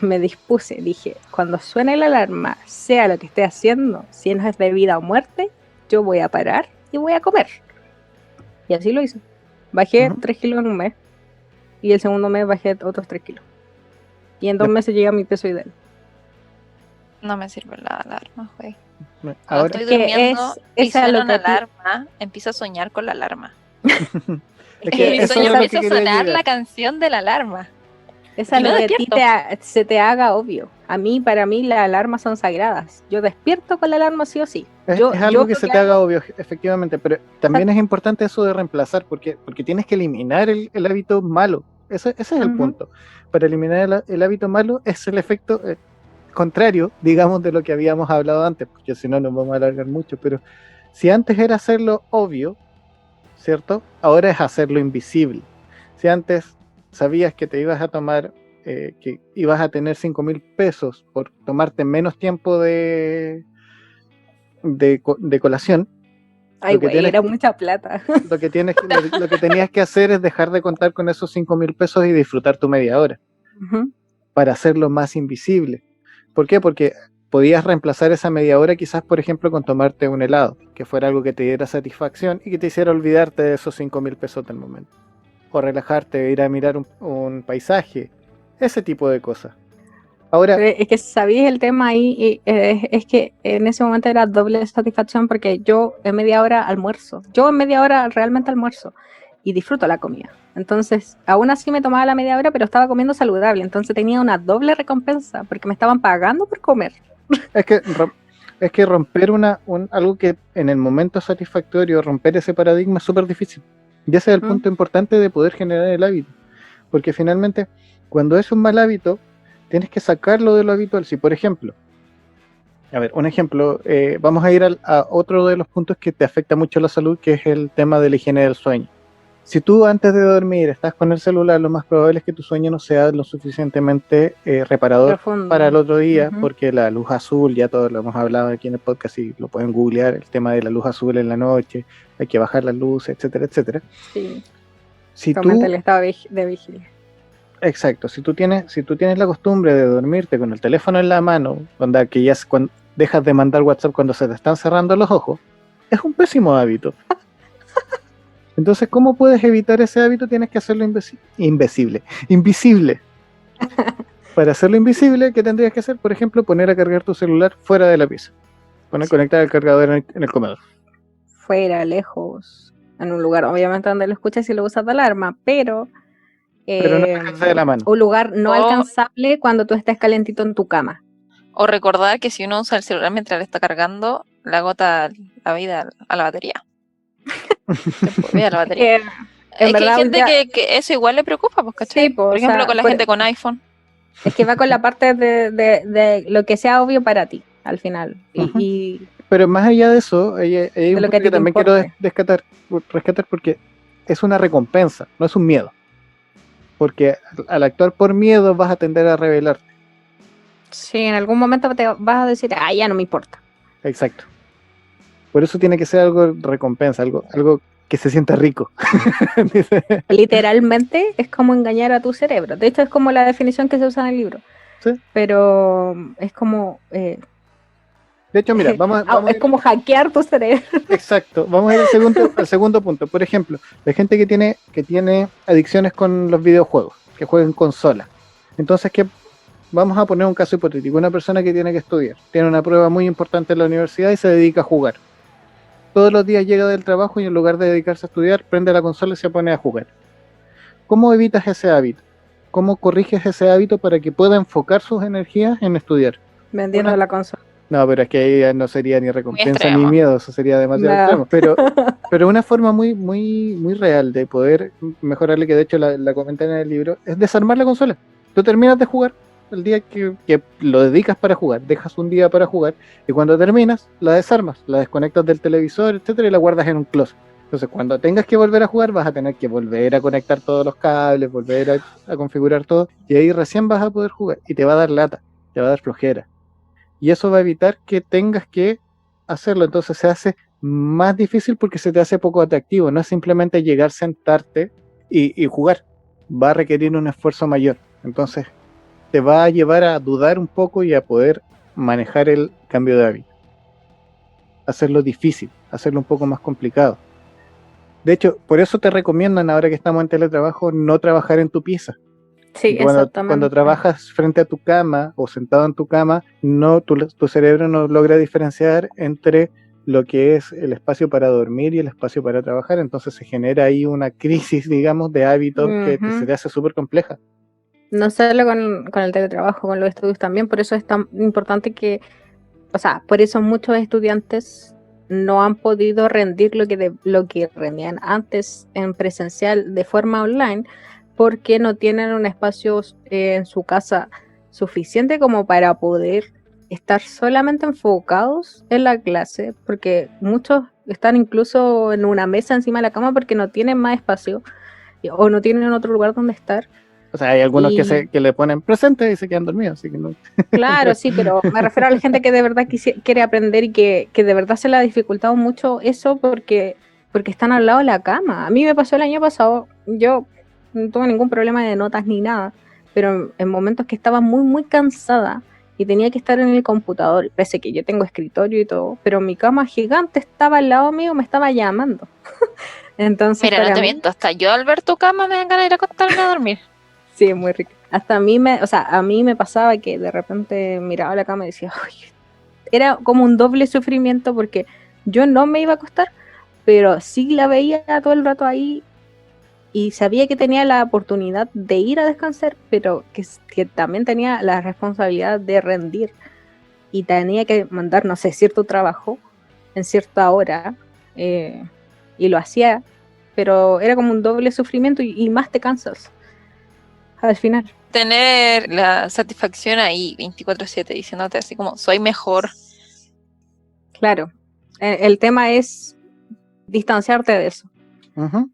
me dispuse, dije, cuando suene la alarma, sea lo que esté haciendo, si no es de vida o muerte, yo voy a parar y voy a comer. Y así lo hice. Bajé 3 kilos en un mes, y el segundo mes bajé otros 3 kilos. Y en 2 meses llegué a mi peso ideal. No me sirve la alarma, güey. Cuando Ahora, estoy Es que durmiendo y esa es suena lo una que a ti- alarma, empiezo a soñar con la alarma. es Y que mi eso sueño es lo que empieza a quería sonar llegar. la canción de la alarma. Esa Y es no lo que a ti despierto. se te haga obvio. Para mí las alarmas son sagradas. Yo despierto con la alarma sí o sí. Es Yo algo que lo se que te haga hago- obvio, efectivamente, pero también es importante eso de reemplazar, porque tienes que eliminar el hábito malo. Ese es el Ujú. punto. Para eliminar el hábito malo es el efecto contrario, digamos, de lo que habíamos hablado antes, porque si no nos vamos a alargar mucho, pero si antes era hacerlo obvio, ¿cierto? Ahora es hacerlo invisible. Si antes sabías que te ibas a tomar, que ibas a tener 5.000 pesos por tomarte menos tiempo de colación, Ay, lo que güey, tienes, era mucha plata. lo que tenías que hacer es dejar de contar con esos 5.000 pesos y disfrutar tu media hora Ujú. para hacerlo más invisible. ¿Por qué? Porque podías reemplazar esa media hora quizás, por ejemplo, con tomarte un helado, que fuera algo que te diera satisfacción y que te hiciera olvidarte de esos 5.000 pesos del momento. O relajarte, ir a mirar un paisaje, ese tipo de cosas. Ahora, Pero es que sabías el tema ahí, y, es que en ese momento era doble satisfacción porque yo en media hora almuerzo. Yo en media hora realmente almuerzo y disfruto la comida. Entonces, aún así me tomaba la media hora, pero estaba comiendo saludable. Entonces tenía una doble recompensa porque me estaban pagando por comer. es que romper algo que en el momento es satisfactorio, romper ese paradigma es súper difícil. Y ese es el punto importante de poder generar el hábito. Porque finalmente, cuando es un mal hábito, tienes que sacarlo de lo habitual. Si, por ejemplo, a ver, un ejemplo, vamos a ir a otro de los puntos que te afecta mucho la salud, que es el tema de la higiene del sueño. Si tú antes de dormir estás con el celular, lo más probable es que tu sueño no sea lo suficientemente reparador Profundo. para el otro día, Ujú. porque la luz azul, ya todos lo hemos hablado aquí en el podcast y lo pueden googlear, el tema de la luz azul en la noche, hay que bajar las luces, etcétera, etcétera. Sí, Si que aumenta tú, el estado de vigilia. exacto, si tú tienes la costumbre de dormirte con el teléfono en la mano, donde que ya dejas de mandar WhatsApp cuando se te están cerrando los ojos, es un pésimo hábito. Entonces, ¿cómo puedes evitar ese hábito? Tienes que hacerlo invisible. Para hacerlo invisible, ¿qué tendrías que hacer? Por ejemplo, poner a cargar tu celular fuera de la pieza. Conectar el cargador en el comedor. Fuera, lejos, en un lugar, obviamente donde lo escuchas y lo usas de alarma, pero Pero no alcanza de la mano. un lugar no O- alcanzable cuando tú estés calentito en tu cama. O recordar que si uno usa el celular mientras le está cargando, le agota la vida a la batería. Vida a la batería. En Es que hay verdad, gente hoy día- que eso igual le preocupa, pues, ¿cachai? Sí, pues, por o ejemplo, sea, con la gente con iPhone. Es que va con la parte de lo que sea obvio para ti, al final. Ujú. Y Pero más allá de eso, hay un lo que punto a ti que te también quiero importe. rescatar porque es una recompensa, no es un miedo. Porque al actuar por miedo vas a tender a rebelarte. Sí, en algún momento te vas a decir, ya no me importa. Exacto. Por eso tiene que ser algo recompensa, algo que se sienta rico. Literalmente es como engañar a tu cerebro. De hecho, es como la definición que se usa en el libro. Sí. Pero es como... De hecho, mira, vamos a es como hackear tu cerebro. exacto, vamos a ir al segundo punto. Por ejemplo, la gente que tiene adicciones con los videojuegos, que juega en consola. Entonces, vamos a poner un caso hipotético. Una persona que tiene que estudiar, tiene una prueba muy importante en la universidad y se dedica a jugar. Todos los días llega del trabajo y en lugar de dedicarse a estudiar, prende la consola y se pone a jugar. ¿Cómo evitas ese hábito? ¿Cómo corriges ese hábito para que pueda enfocar sus energías en estudiar? Vendiendo la consola. No, pero es que ahí ya no sería ni recompensa extremo. ni miedo, eso sería demasiado No. extremo. Pero una forma muy, muy, muy real de poder mejorarle, que de hecho la comenté en el libro, es desarmar la consola. Tú terminas de jugar el día que lo dedicas para jugar, dejas un día para jugar, y cuando terminas, la desarmas, la desconectas del televisor, etcétera, y la guardas en un closet. Entonces, cuando tengas que volver a jugar, vas a tener que volver a conectar todos los cables, volver a configurar todo, y ahí recién vas a poder jugar, y te va a dar lata, te va a dar flojera. Y eso va a evitar que tengas que hacerlo. Entonces se hace más difícil porque se te hace poco atractivo. No es simplemente llegar, sentarte y jugar. Va a requerir un esfuerzo mayor. Entonces te va a llevar a dudar un poco y a poder manejar el cambio de hábito. Hacerlo difícil, hacerlo un poco más complicado. De hecho, por eso te recomiendan, ahora que estamos en teletrabajo, no trabajar en tu pieza. Sí, Cuando exactamente. trabajas frente a tu cama o sentado en tu cama, tu cerebro no logra diferenciar entre lo que es el espacio para dormir y el espacio para trabajar, entonces se genera ahí una crisis, digamos, de hábitos que Ujú. se te hace súper compleja. No solo con el teletrabajo, con los estudios también, por eso es tan importante que, o sea, por eso muchos estudiantes no han podido rendir lo que rendían antes en presencial de forma online, porque no tienen un espacio en su casa suficiente como para poder estar solamente enfocados en la clase, porque muchos están incluso en una mesa encima de la cama porque no tienen más espacio o no tienen otro lugar donde estar. O sea, hay algunos Y- que le ponen presente y se quedan dormidos, así que no. Claro, sí, pero me refiero a la gente que de verdad quiere aprender y que de verdad se le ha dificultado mucho eso porque están al lado de la cama. A mí me pasó el año pasado, yo no tuve ningún problema de notas ni nada, pero en momentos que estaba muy, muy cansada y tenía que estar en el computador, pese que yo tengo escritorio y todo, pero mi cama gigante estaba al lado mío, me estaba llamando. Entonces, Mira, no para te mí, miento, hasta yo al ver tu cama me dan ganas de ir a acostarme a dormir. sí, es muy rico. Hasta a mí a mí me pasaba que de repente miraba la cama y decía, "Ay", era como un doble sufrimiento porque yo no me iba a acostar, pero sí la veía todo el rato ahí y sabía que tenía la oportunidad de ir a descansar, pero que también tenía la responsabilidad de rendir y tenía que mandar, no sé, cierto trabajo en cierta hora y lo hacía, pero era como un doble sufrimiento y más te cansas al final. Tener la satisfacción ahí 24/7 diciéndote así como soy mejor. Claro, el tema es distanciarte de eso. Ujú.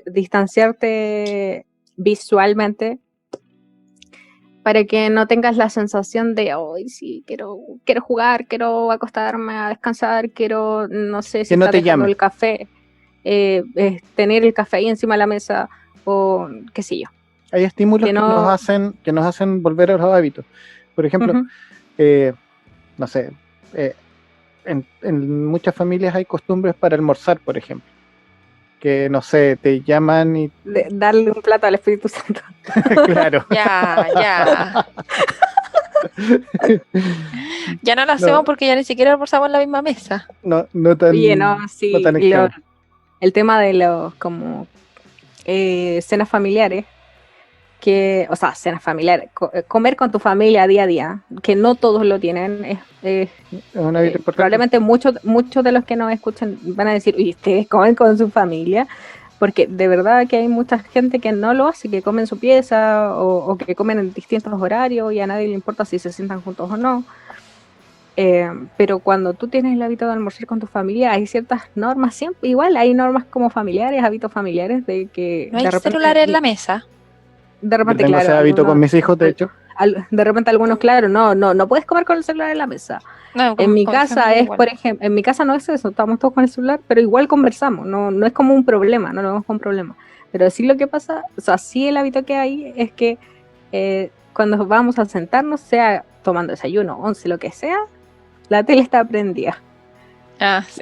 distanciarte visualmente para que no tengas la sensación de, hoy sí, quiero jugar, quiero acostarme a descansar, quiero, no sé, si Que no estás te dejando llame. el café, tener el café ahí encima de la mesa o qué sé yo. Hay estímulos Que que no... nos hacen volver a los hábitos. Por ejemplo, Ujú. no sé, en muchas familias hay costumbres para almorzar, por ejemplo. Que no sé, te llaman y Darle un plato al Espíritu Santo. claro, Ya. Ya no lo hacemos no, porque ya ni siquiera almorzamos en la misma mesa. no Oye, no, tan, no sí, tan extremo. el tema de los como cenas familiares, o sea, cenas familiares, comer con tu familia día a día, que no todos lo tienen, Es un hábito importante. probablemente muchos de los que nos escuchan van a decir, uy, ustedes comen con su familia, porque de verdad que hay mucha gente que no lo hace, que come en su pieza o que comen en distintos horarios y a nadie le importa si se sientan juntos o no. Pero cuando tú tienes el hábito de almorzar con tu familia, hay ciertas normas, siempre igual hay normas como familiares, hábitos familiares de que No hay celulares en la mesa. de Yo repente, tengo ese claro, hábito con mis hijos, de hecho. de repente algunos, claro, no puedes comer con el celular en la mesa. No, En mi con mi casa familia es, igual. por ejemplo, en mi casa no es eso, estamos todos con el celular, pero igual conversamos, no es como un problema, no lo vemos como un problema. Pero sí lo que pasa, o sea, sí el hábito que hay es que cuando vamos a sentarnos, sea tomando desayuno, once, lo que sea, la tele está prendida. Ah, sí.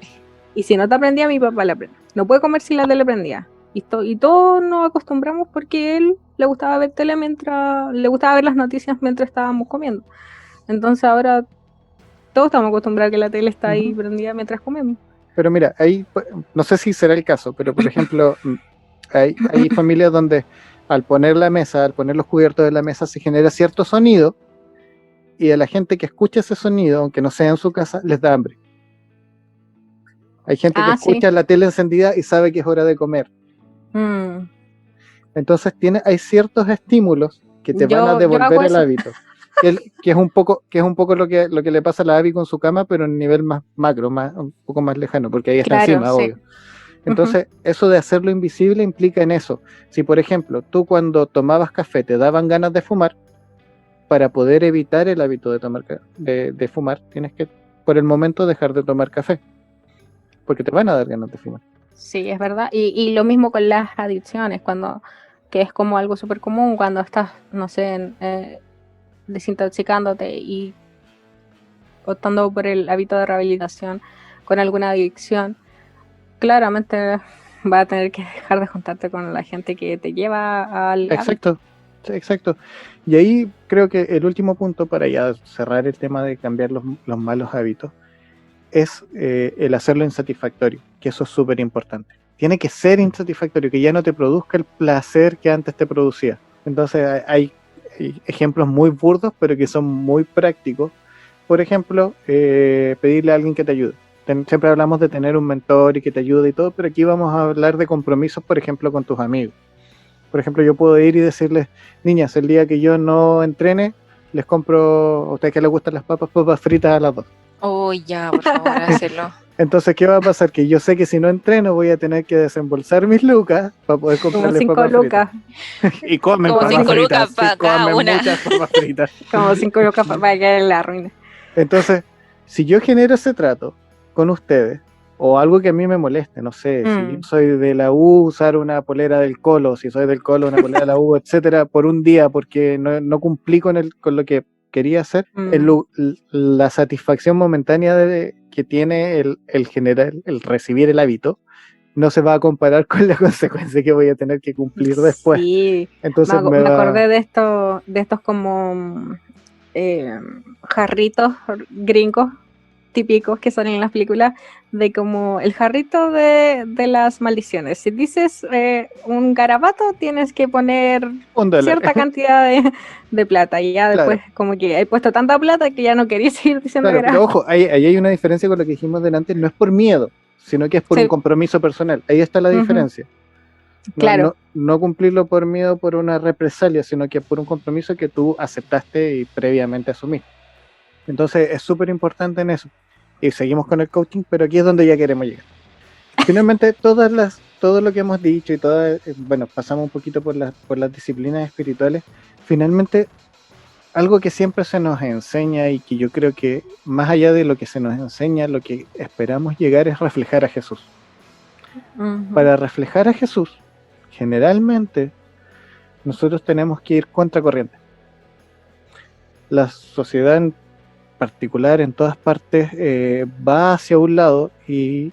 Y si no está prendida, mi papá la prende. No puede comer sin la tele prendida. Y todos nos acostumbramos porque él le gustaba ver tele le gustaba ver las noticias mientras estábamos comiendo. Entonces ahora todos estamos acostumbrados a que la tele está ahí Ujú. prendida mientras comemos. Pero mira, ahí, no sé si será el caso, pero por ejemplo, hay familias donde al poner la mesa, al poner los cubiertos de la mesa, se genera cierto sonido y a la gente que escucha ese sonido, aunque no sea en su casa, les da hambre. Hay gente que Sí. escucha la tele encendida y sabe que es hora de comer. Mm. Entonces hay ciertos estímulos que te van a Yo hago devolver el eso. hábito. Que es un poco lo que le pasa a la Abby con su cama, pero en nivel más macro, un poco más lejano, porque ahí está Claro, encima, sí. obvio. Entonces, eso de hacerlo invisible implica en eso. Si, por ejemplo, tú cuando tomabas café te daban ganas de fumar, para poder evitar el hábito de tomar de fumar, tienes que, por el momento, dejar de tomar café, porque te van a dar ganas de fumar. Sí, es verdad. Y lo mismo con las adicciones, que es como algo súper común cuando estás, no sé, desintoxicándote y optando por el hábito de rehabilitación con alguna adicción, claramente vas a tener que dejar de juntarte con la gente que te lleva al hábito. Exacto, sí, exacto. Y ahí creo que el último punto para ya cerrar el tema de cambiar los malos hábitos es el hacerlo insatisfactorio, que eso es súper importante. Tiene que ser insatisfactorio, que ya no te produzca el placer que antes te producía. Entonces hay ejemplos muy burdos, pero que son muy prácticos. Por ejemplo, pedirle a alguien que te ayude. Siempre hablamos de tener un mentor y que te ayude y todo, pero aquí vamos a hablar de compromisos, por ejemplo, con tus amigos. Por ejemplo, yo puedo ir y decirles, niñas, el día que yo no entrene, les compro, a ustedes que les gustan las papas fritas a las 2. Uy, ya, por favor, hacerlo. Entonces, ¿qué va a pasar? Que yo sé que si no entreno voy a tener que desembolsar mis lucas para poder Como comprarles 5 papas lucas. fritas. Y comen Como papas 5 lucas fritas. para Sí, cada comen una. muchas papas fritas. Como 5 lucas para que la ruina. Entonces, si yo genero ese trato con ustedes, o algo que a mí me moleste, no sé, si yo soy de la U, usar una polera del Colo, si soy del Colo, una polera de la U, etcétera, por un día, porque no cumplí con lo que quería hacer, la satisfacción momentánea que tiene el generar, el recibir el hábito, no se va a comparar con la consecuencia que voy a tener que cumplir después. Sí, Entonces me acordé de estos como jarritos gringos típicos que son en las películas, de como el jarrito de las maldiciones. Si dices un garabato, tienes que poner $1. cierta cantidad de plata, y ya después como que he puesto tanta plata que ya no quería seguir diciendo Claro, pero garabato. ojo, ahí hay una diferencia con lo que dijimos delante, no es por miedo, sino que es por un compromiso personal. Ahí está la diferencia. Claro. No cumplirlo por miedo, por una represalia, sino que por un compromiso que tú aceptaste y previamente asumiste. Entonces es súper importante en eso. Y seguimos con el coaching, pero aquí es donde ya queremos llegar. Finalmente, todas las todo lo que hemos dicho y bueno, pasamos un poquito por las disciplinas espirituales, finalmente algo que siempre se nos enseña y que yo creo que más allá de lo que se nos enseña, lo que esperamos llegar es reflejar a Jesús. Ujú. Para reflejar a Jesús, generalmente nosotros tenemos que ir contracorriente. La sociedad en particular en todas partes va hacia un lado y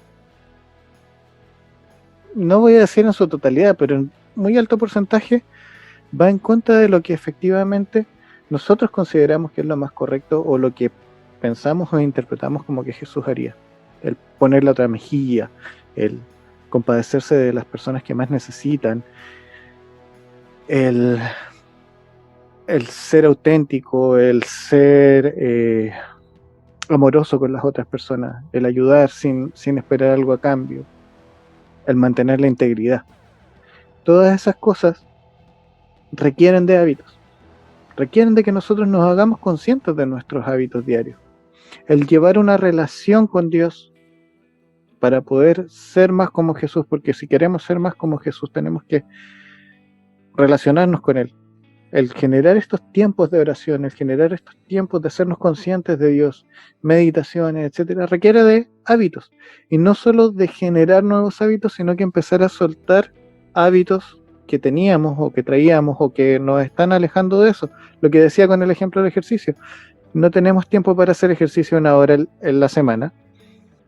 no voy a decir en su totalidad, pero en muy alto porcentaje va en contra de lo que efectivamente nosotros consideramos que es lo más correcto o lo que pensamos o interpretamos como que Jesús haría. El poner la otra mejilla, el compadecerse de las personas que más necesitan, el ser auténtico, el ser amoroso con las otras personas, el ayudar sin esperar algo a cambio, el mantener la integridad. Todas esas cosas requieren de hábitos, requieren de que nosotros nos hagamos conscientes de nuestros hábitos diarios. El llevar una relación con Dios para poder ser más como Jesús, porque si queremos ser más como Jesús tenemos que relacionarnos con Él. El generar estos tiempos de oración, el generar estos tiempos de hacernos conscientes de Dios, meditaciones, etcétera, requiere de hábitos. Y no solo de generar nuevos hábitos, sino que empezar a soltar hábitos que teníamos o que traíamos o que nos están alejando de eso. Lo que decía con el ejemplo del ejercicio. No tenemos tiempo para hacer ejercicio 1 hora en la semana,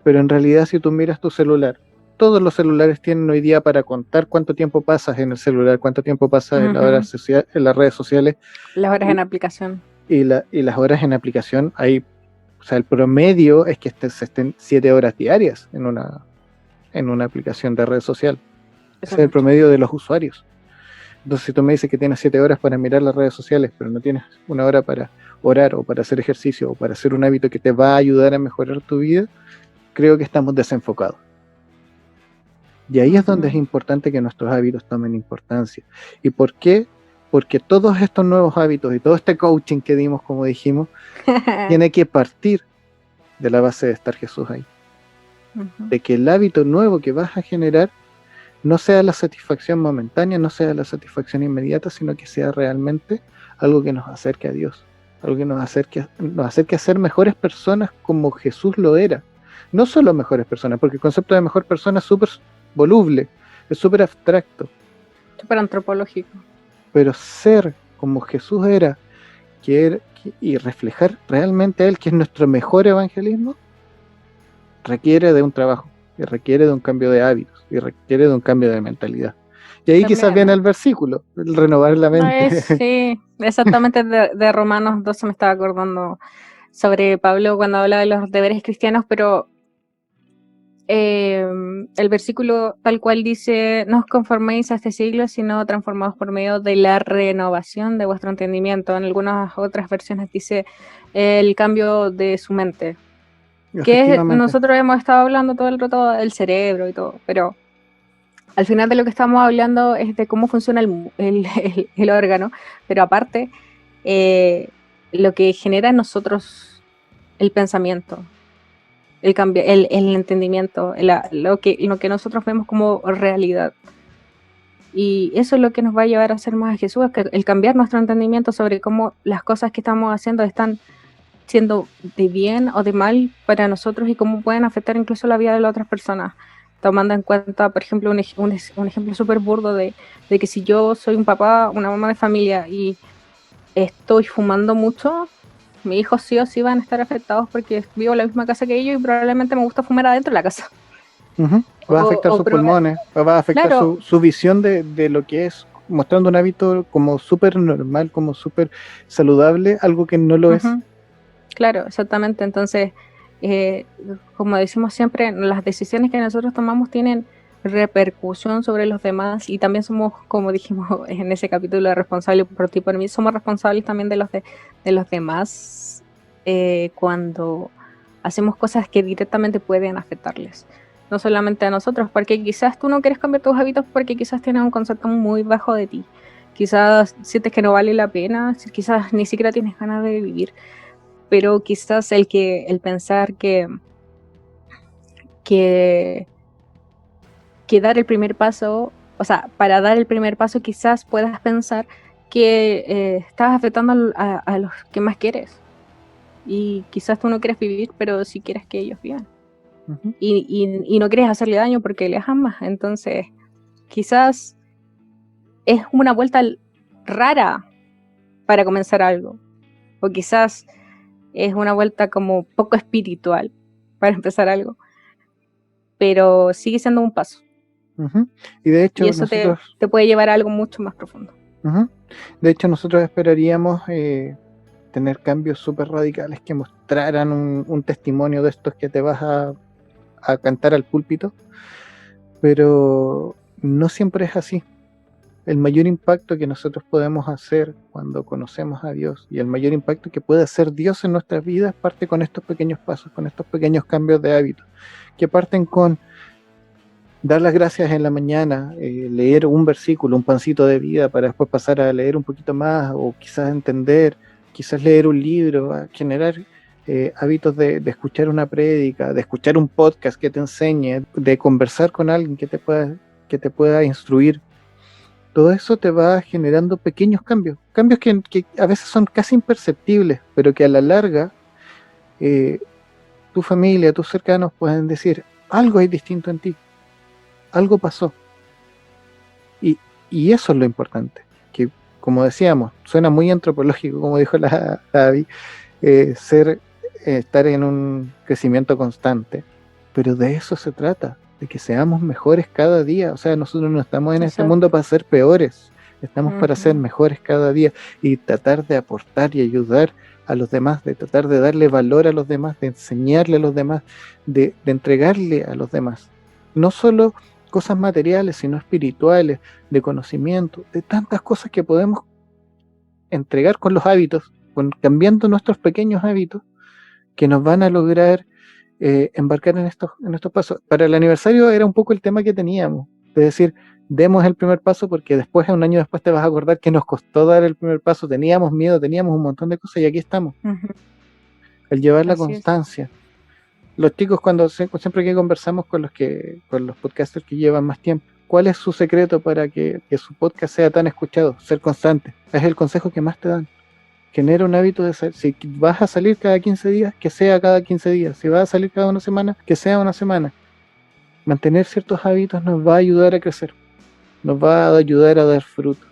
pero en realidad si tú miras tu celular, todos los celulares tienen hoy día para contar cuánto tiempo pasas en el celular, cuánto tiempo pasas en, en las redes sociales. Las horas en aplicación. Y las horas en aplicación, o sea, el promedio es que se estén 7 horas diarias en una aplicación de red social. Ese es el promedio de los usuarios. Entonces, si tú me dices que tienes 7 horas para mirar las redes sociales, pero no tienes 1 hora para orar o para hacer ejercicio o para hacer un hábito que te va a ayudar a mejorar tu vida, creo que estamos desenfocados. Y ahí es donde es importante que nuestros hábitos tomen importancia. ¿Y por qué? Porque todos estos nuevos hábitos y todo este coaching que dimos, como dijimos, tiene que partir de la base de estar Jesús ahí. De que el hábito nuevo que vas a generar no sea la satisfacción momentánea, no sea la satisfacción inmediata, sino que sea realmente algo que nos acerque a Dios, algo que nos acerque a ser mejores personas como Jesús lo era. No solo mejores personas, porque el concepto de mejor persona es súper voluble, es súper abstracto. Súper antropológico. Pero ser como Jesús era, y reflejar realmente a Él, que es nuestro mejor evangelismo, requiere de un trabajo, y requiere de un cambio de hábitos, y requiere de un cambio de mentalidad. Y ahí también, quizás viene el versículo, el renovar la mente. Sí, exactamente de Romanos 12 me estaba acordando sobre Pablo cuando habla de los deberes cristianos, pero el versículo tal cual dice: no os conforméis a este siglo, sino transformados por medio de la renovación de vuestro entendimiento. En algunas otras versiones dice el cambio de su mente, que nosotros hemos estado hablando todo el rato del cerebro y todo, pero al final de lo que estamos hablando es de cómo funciona el órgano, pero aparte lo que genera en nosotros el pensamiento, el cambio, el entendimiento, lo que nosotros vemos como realidad. Y eso es lo que nos va a llevar a ser más a Jesús, el cambiar nuestro entendimiento sobre cómo las cosas que estamos haciendo están siendo de bien o de mal para nosotros y cómo pueden afectar incluso la vida de las otras personas. Tomando en cuenta, por ejemplo, un ejemplo súper burdo de que si yo soy un papá, una mamá de familia y estoy fumando mucho, mis hijos sí o sí van a estar afectados porque vivo en la misma casa que ellos y probablemente me gusta fumar adentro de la casa. Va a afectar sus pulmones, va a afectar su visión de lo que es, mostrando un hábito como súper normal, como súper saludable, algo que no lo es. Claro, exactamente. Entonces, como decimos siempre, las decisiones que nosotros tomamos tienen repercusión sobre los demás y también somos, como dijimos en ese capítulo de responsable por ti, por mí, somos responsables también de los demás cuando hacemos cosas que directamente pueden afectarles, no solamente a nosotros, porque quizás tú no quieres cambiar tus hábitos porque quizás tienes un concepto muy bajo de ti, quizás sientes que no vale la pena, quizás ni siquiera tienes ganas de vivir, pero quizás el pensar que que dar el primer paso, o sea, para dar el primer paso quizás puedas pensar que estás afectando a los que más quieres. Y quizás tú no quieres vivir, pero sí quieres que ellos vivan. Ujú. Y no quieres hacerle daño porque les amas. Entonces, quizás es una vuelta rara para comenzar algo. O quizás es una vuelta como poco espiritual para empezar algo. Pero sigue siendo un paso. Ujú. Y de hecho, Y eso nosotros, te puede llevar a algo mucho más profundo. ujú, de hecho, nosotros esperaríamos tener cambios súper radicales que mostraran un testimonio de estos que te vas a cantar al púlpito, pero no siempre es así. El mayor impacto que nosotros podemos hacer cuando conocemos a Dios y el mayor impacto que puede hacer Dios en nuestras vidas parte con estos pequeños pasos, con estos pequeños cambios de hábitos, que parten con dar las gracias en la mañana, leer un versículo, un pancito de vida para después pasar a leer un poquito más o quizás entender, quizás leer un libro, a generar hábitos de escuchar una prédica, de escuchar un podcast que te enseñe, de conversar con alguien que te pueda instruir. Todo eso te va generando pequeños cambios, cambios que a veces son casi imperceptibles, pero que a la larga tu familia, tus cercanos pueden decir, algo es distinto en ti, algo pasó. Y eso es lo importante, que como decíamos, suena muy antropológico, como dijo la Abby, estar en un crecimiento constante, pero de eso se trata, de que seamos mejores cada día. O sea, nosotros no estamos en este Exacto. mundo para ser peores, estamos para Ujú. ser mejores cada día y tratar de aportar y ayudar a los demás, de tratar de darle valor a los demás, de enseñarle a los demás, de entregarle a los demás. No solo cosas materiales, sino espirituales, de conocimiento, de tantas cosas que podemos entregar con los hábitos, cambiando nuestros pequeños hábitos, que nos van a lograr embarcar en estos pasos. Para el aniversario era un poco el tema que teníamos, de decir, demos el primer paso porque después, un año después, te vas a acordar que nos costó dar el primer paso, teníamos miedo, teníamos un montón de cosas y aquí estamos. Ujú. El llevar la Así es. constancia. Los chicos, siempre que conversamos con los podcasters que llevan más tiempo, ¿cuál es su secreto para que su podcast sea tan escuchado? Ser constante. Es el consejo que más te dan. Genera un hábito de si vas a salir cada 15 días, que sea cada 15 días. Si vas a salir cada una semana, que sea una semana. Mantener ciertos hábitos nos va a ayudar a crecer. Nos va a ayudar a dar fruto.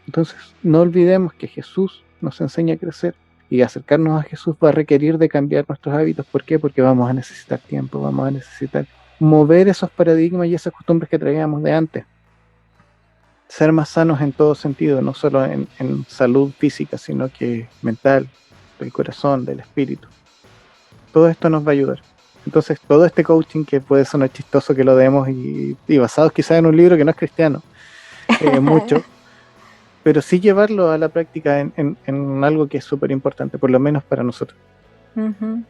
Entonces, no olvidemos que Jesús nos enseña a crecer. Y acercarnos a Jesús va a requerir de cambiar nuestros hábitos. ¿Por qué? Porque vamos a necesitar tiempo, vamos a necesitar mover esos paradigmas y esas costumbres que traíamos de antes. Ser más sanos en todo sentido, no solo en salud física, sino que mental, del corazón, del espíritu. Todo esto nos va a ayudar. Entonces, todo este coaching que puede sonar chistoso que lo demos y basados quizás en un libro que no es cristiano, mucho, pero sí llevarlo a la práctica en algo que es súper importante, por lo menos para nosotros. Ujú.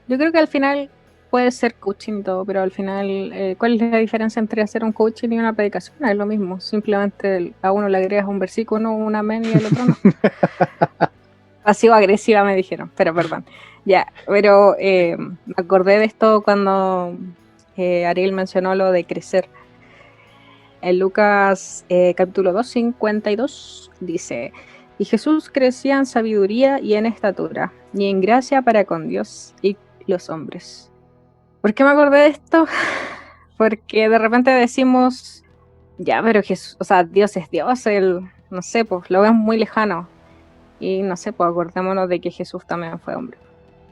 Yo creo que al final puede ser coaching y todo, pero al final, ¿cuál es la diferencia entre hacer un coaching y una predicación? Es lo mismo, simplemente a uno le agregas un versículo, un amén y al otro no. Pasivo-agresiva me dijeron, pero perdón. Ya, pero me acordé de esto cuando Ariel mencionó lo de crecer. En Lucas capítulo 2, 52 dice, y Jesús crecía en sabiduría y en estatura, y en gracia para con Dios y los hombres. ¿Por qué me acordé de esto? Porque de repente decimos, ya, pero Jesús, o sea, Dios es Dios, él, no sé, pues lo vemos muy lejano. Y no sé, pues acordémonos de que Jesús también fue hombre.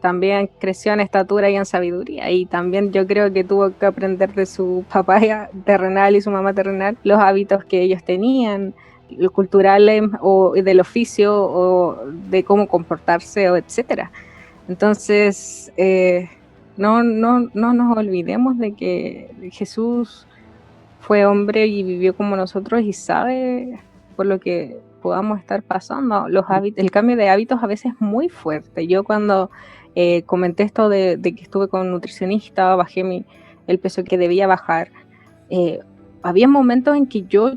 También creció en estatura y en sabiduría. Y también yo creo que tuvo que aprender de su papá terrenal y su mamá terrenal los hábitos que ellos tenían, culturales o del oficio o de cómo comportarse, o etcétera. Entonces, no nos olvidemos de que Jesús fue hombre y vivió como nosotros y sabe por lo que podamos estar pasando. El cambio de hábitos a veces es muy fuerte. Yo cuando comenté esto de que estuve con un nutricionista, bajé el peso que debía bajar, había momentos en que yo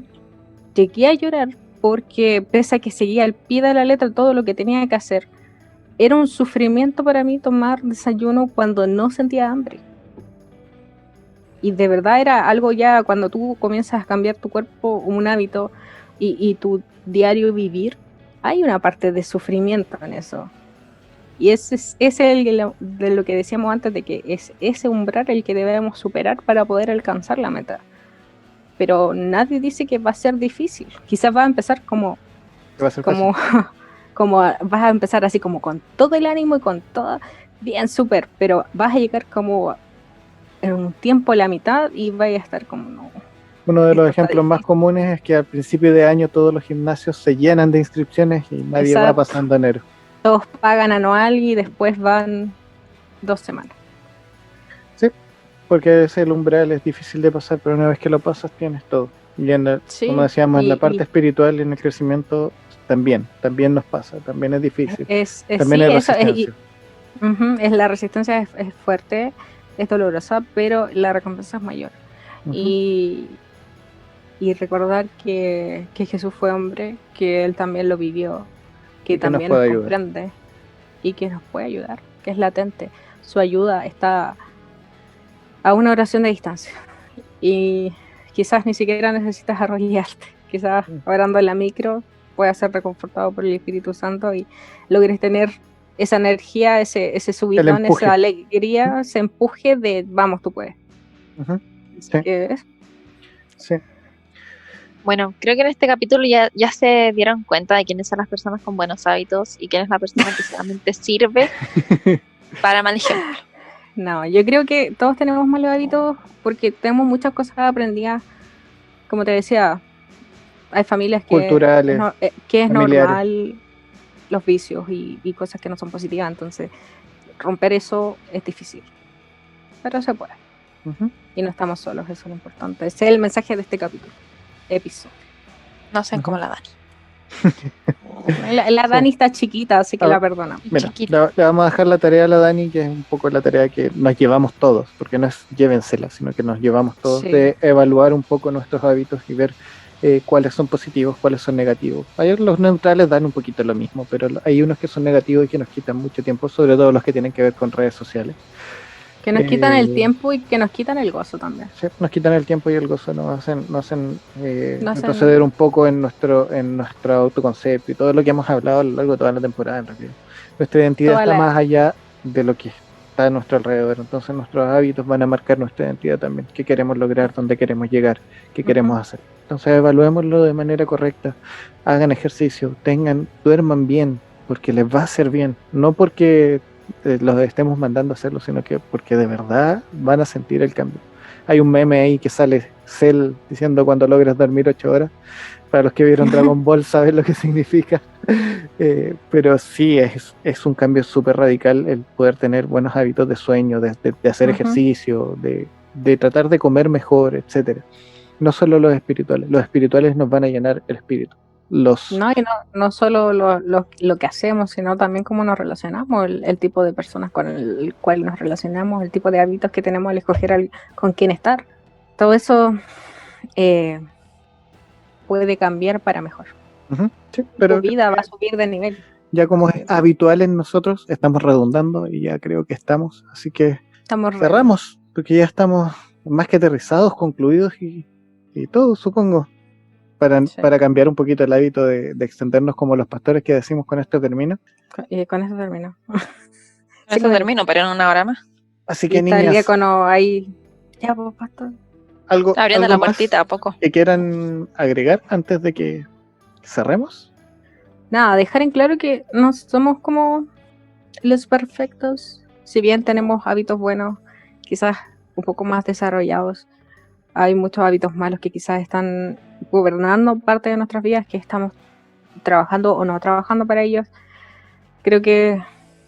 llegué a llorar porque pese a que seguía al pie de la letra todo lo que tenía que hacer, era un sufrimiento para mí tomar desayuno cuando no sentía hambre. Y de verdad era algo ya cuando tú comienzas a cambiar tu cuerpo, un hábito y tu diario vivir, hay una parte de sufrimiento en eso. Y es de lo que decíamos antes, de que es ese umbral el que debemos superar para poder alcanzar la meta. Pero nadie dice que va a ser difícil. Quizás va a empezar como Que va a ser como, como vas a empezar así como con todo el ánimo y con todo bien súper, pero vas a llegar como en un tiempo a la mitad y vas a estar como no. Uno de los Esto está ejemplos más difícil. comunes es que al principio de año todos los gimnasios se llenan de inscripciones y nadie va Exacto. pasando enero. Todos pagan anual y después van 2 semanas. Porque ese el umbral es difícil de pasar, pero una vez que lo pasas tienes todo. Y Sí, como decíamos, en la y parte espiritual y en el crecimiento también nos pasa, también es difícil, también sí, hay eso resistencia. la resistencia es fuerte, es dolorosa, pero la recompensa es mayor. Ujú. Y recordar que Jesús fue hombre, que Él también lo vivió, que Y que nos también puede nos ayudar. comprende y que nos puede ayudar, que es latente. Su ayuda está a una oración de distancia. Y quizás ni siquiera necesitas arrodillarte. Quizás orando en la micro puedas ser reconfortado por el Espíritu Santo y logres tener esa energía, ese subidón, empuje. esa alegría, ese empuje de vamos, tú puedes. Ujú. Así Sí. que Sí. Bueno, creo que en este capítulo ya se dieron cuenta de quiénes son las personas con buenos hábitos y quién es la persona que solamente sirve para mal ejemplo. no, yo creo que todos tenemos malos hábitos porque tenemos muchas cosas aprendidas. Como te decía, hay familias Culturales, que es familiares. normal los vicios y cosas que no son positivas, entonces romper eso es difícil, pero se puede. Ujú. Y no estamos solos, eso es lo importante. Ese es el mensaje de este capítulo, episodio. No sé Ujú. cómo la Dani. La Sí. Dani está chiquita, así que A ver. la perdonamos. Mira, Chiquita. le vamos a dejar la tarea a la Dani, que es un poco la tarea que nos llevamos todos, porque no es llévensela, sino que nos llevamos todos Sí. de evaluar un poco nuestros hábitos y ver cuáles son positivos, cuáles son negativos. Ayer los neutrales dan un poquito lo mismo, pero hay unos que son negativos y que nos quitan mucho tiempo, sobre todo los que tienen que ver con redes sociales. Que nos quitan el tiempo y que nos quitan el gozo también. Sí, nos quitan el tiempo y el gozo, nos hacen Nos hacen- retroceder un poco en nuestro autoconcepto y todo lo que hemos hablado a lo largo de toda la temporada en realidad. Nuestra identidad Toda está la- más allá de lo que está a nuestro alrededor, entonces nuestros hábitos van a marcar nuestra identidad también, qué queremos lograr, dónde queremos llegar, qué queremos hacer. Entonces evaluémoslo de manera correcta, hagan ejercicio, duerman bien, porque les va a hacer bien, no porque los estemos mandando a hacerlo, sino que porque de verdad van a sentir el cambio. Hay un meme ahí que sale Cell diciendo cuando logras dormir 8 horas. Para los que vieron Dragon Ball saben lo que significa. Pero sí, es un cambio súper radical el poder tener buenos hábitos de sueño, de hacer Ujú. ejercicio, de tratar de comer mejor, etcétera. No solo los espirituales nos van a llenar el espíritu. No, y no solo lo que hacemos, sino también cómo nos relacionamos, el tipo de personas con el cual nos relacionamos, el tipo de hábitos que tenemos al escoger con quién estar. Todo eso puede cambiar para mejor. Ujú, sí, Tu pero vida va a subir de nivel. ya como es habitual en nosotros, estamos redundando y ya creo que estamos. Así que Estamos cerramos, porque ya estamos más que aterrizados, concluidos y todo, supongo, Sí. para cambiar un poquito el hábito de extendernos como los pastores que decimos con esto termina. Con eso termino. Con eso termino, pero en una hora más. Así Y que está el niñas, diácono ahí. Ya, pues, pastor. algo, Abriendo algo la más puertita a poco. que quieran agregar antes de que cerremos. Nada, dejar en claro que no somos como los perfectos. Si bien tenemos hábitos buenos, quizás un poco más desarrollados, hay muchos hábitos malos que quizás están gobernando parte de nuestras vidas, que estamos trabajando o no trabajando para ellos. Creo que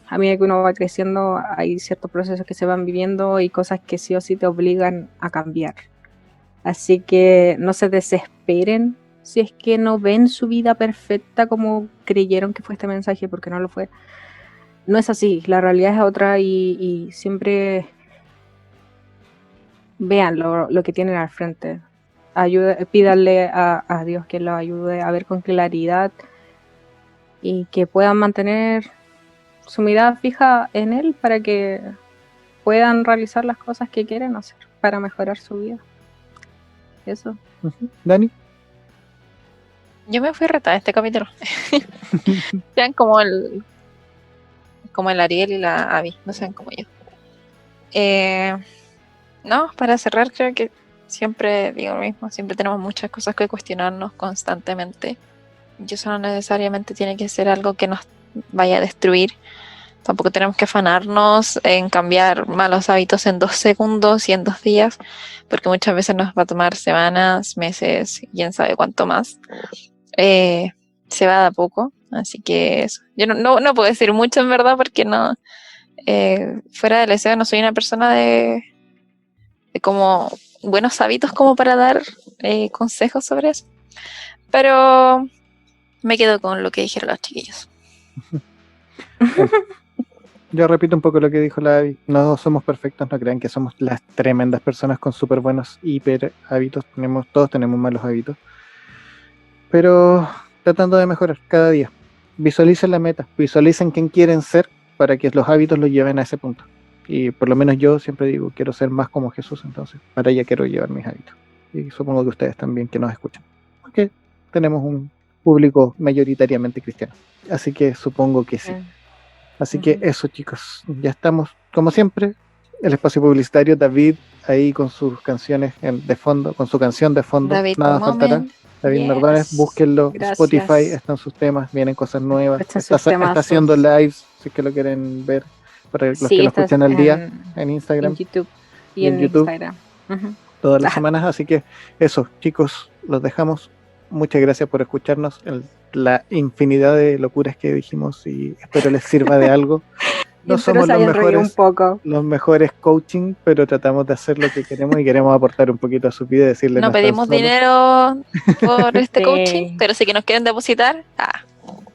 a medida que uno va creciendo hay ciertos procesos que se van viviendo y cosas que sí o sí te obligan a cambiar. Así que no se desesperen si es que no ven su vida perfecta como creyeron que fue este mensaje, porque no lo fue. No es así, la realidad es otra y siempre vean lo que tienen al frente. Pídanle a Dios que los ayude a ver con claridad y que puedan mantener su mirada fija en Él para que puedan realizar las cosas que quieren hacer. para mejorar su vida. Eso. Ujú. Dani. Yo me fui retada este capítulo. Sean como el Ariel y la Abby, no sean como yo. No, para cerrar, creo que siempre digo lo mismo, siempre tenemos muchas cosas que cuestionarnos constantemente. Y eso no necesariamente tiene que ser algo que nos vaya a destruir. Tampoco tenemos que afanarnos en cambiar malos hábitos en 2 segundos y en 2 días, porque muchas veces nos va a tomar semanas, meses, quién sabe cuánto más. Se va de a poco, así que eso. Yo no puedo decir mucho en verdad, porque no, fuera del deseo no soy una persona de como buenos hábitos como para dar consejos sobre eso, pero me quedo con lo que dijeron los chiquillos. Yo repito un poco lo que dijo la Abby. No somos perfectos, no crean que somos las tremendas personas con súper buenos hiper hábitos. Todos tenemos malos hábitos. Pero tratando de mejorar cada día. Visualicen la meta, visualicen quién quieren ser para que los hábitos los lleven a ese punto. Y por lo menos yo siempre digo, quiero ser más como Jesús, entonces para allá quiero llevar mis hábitos. Y supongo que ustedes también que nos escuchan. Porque tenemos un público mayoritariamente cristiano. Así que supongo que sí. Así que eso, chicos, ya estamos, como siempre, el espacio publicitario, David ahí con sus canciones de fondo, con su canción de fondo, David, nada un faltará. moment. David Yes. Mardones, búsquenlo, Gracias. Spotify, están sus temas, vienen cosas nuevas, Escuchen está sus temazos. haciendo lives, si es que lo quieren ver, para los Sí, que lo estás escuchan al día, en en Instagram, YouTube y y en en YouTube. Instagram. Ujú. todas las Ajá. semanas, así que eso, chicos, los dejamos. Muchas gracias por escucharnos, la infinidad de locuras que dijimos, y espero les sirva de algo. No Espero somos se hayan reído un poco. los mejores coaching, pero tratamos de hacer lo que queremos y queremos aportar un poquito a su vida, decirle No están pedimos solos. dinero por este Sí. coaching, pero si que nos quieren depositar,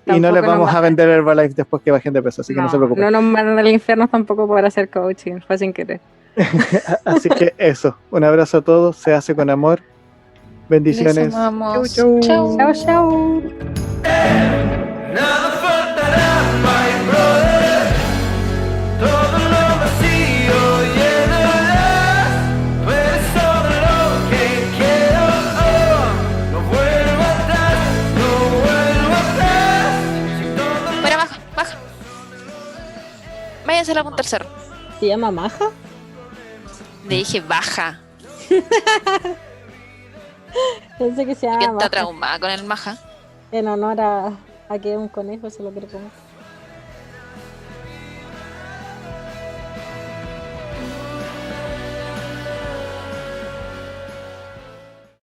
Y no les Tampoco vamos nos a mandan- vender Herbalife después que bajen de peso, así que no se preocupen. No nos mandan al infierno tampoco para hacer coaching, fue sin querer. Así que eso, un abrazo a todos, se hace con amor. les Bendiciones. amamos. Chau, chau. Chao, chao. Nada faltará, my brother. Todo lo vacío llenarás. Tú eres todo lo que quiero. No vuelvo atrás, no vuelvo atrás. Si todo Fuera, baja. Váyanse a la punta del cerro. ¿Se llama Maja? Le dije baja. Pensé que se Que llama está Maja. traumada con el maja. En honor a que un conejo se lo quiere comer.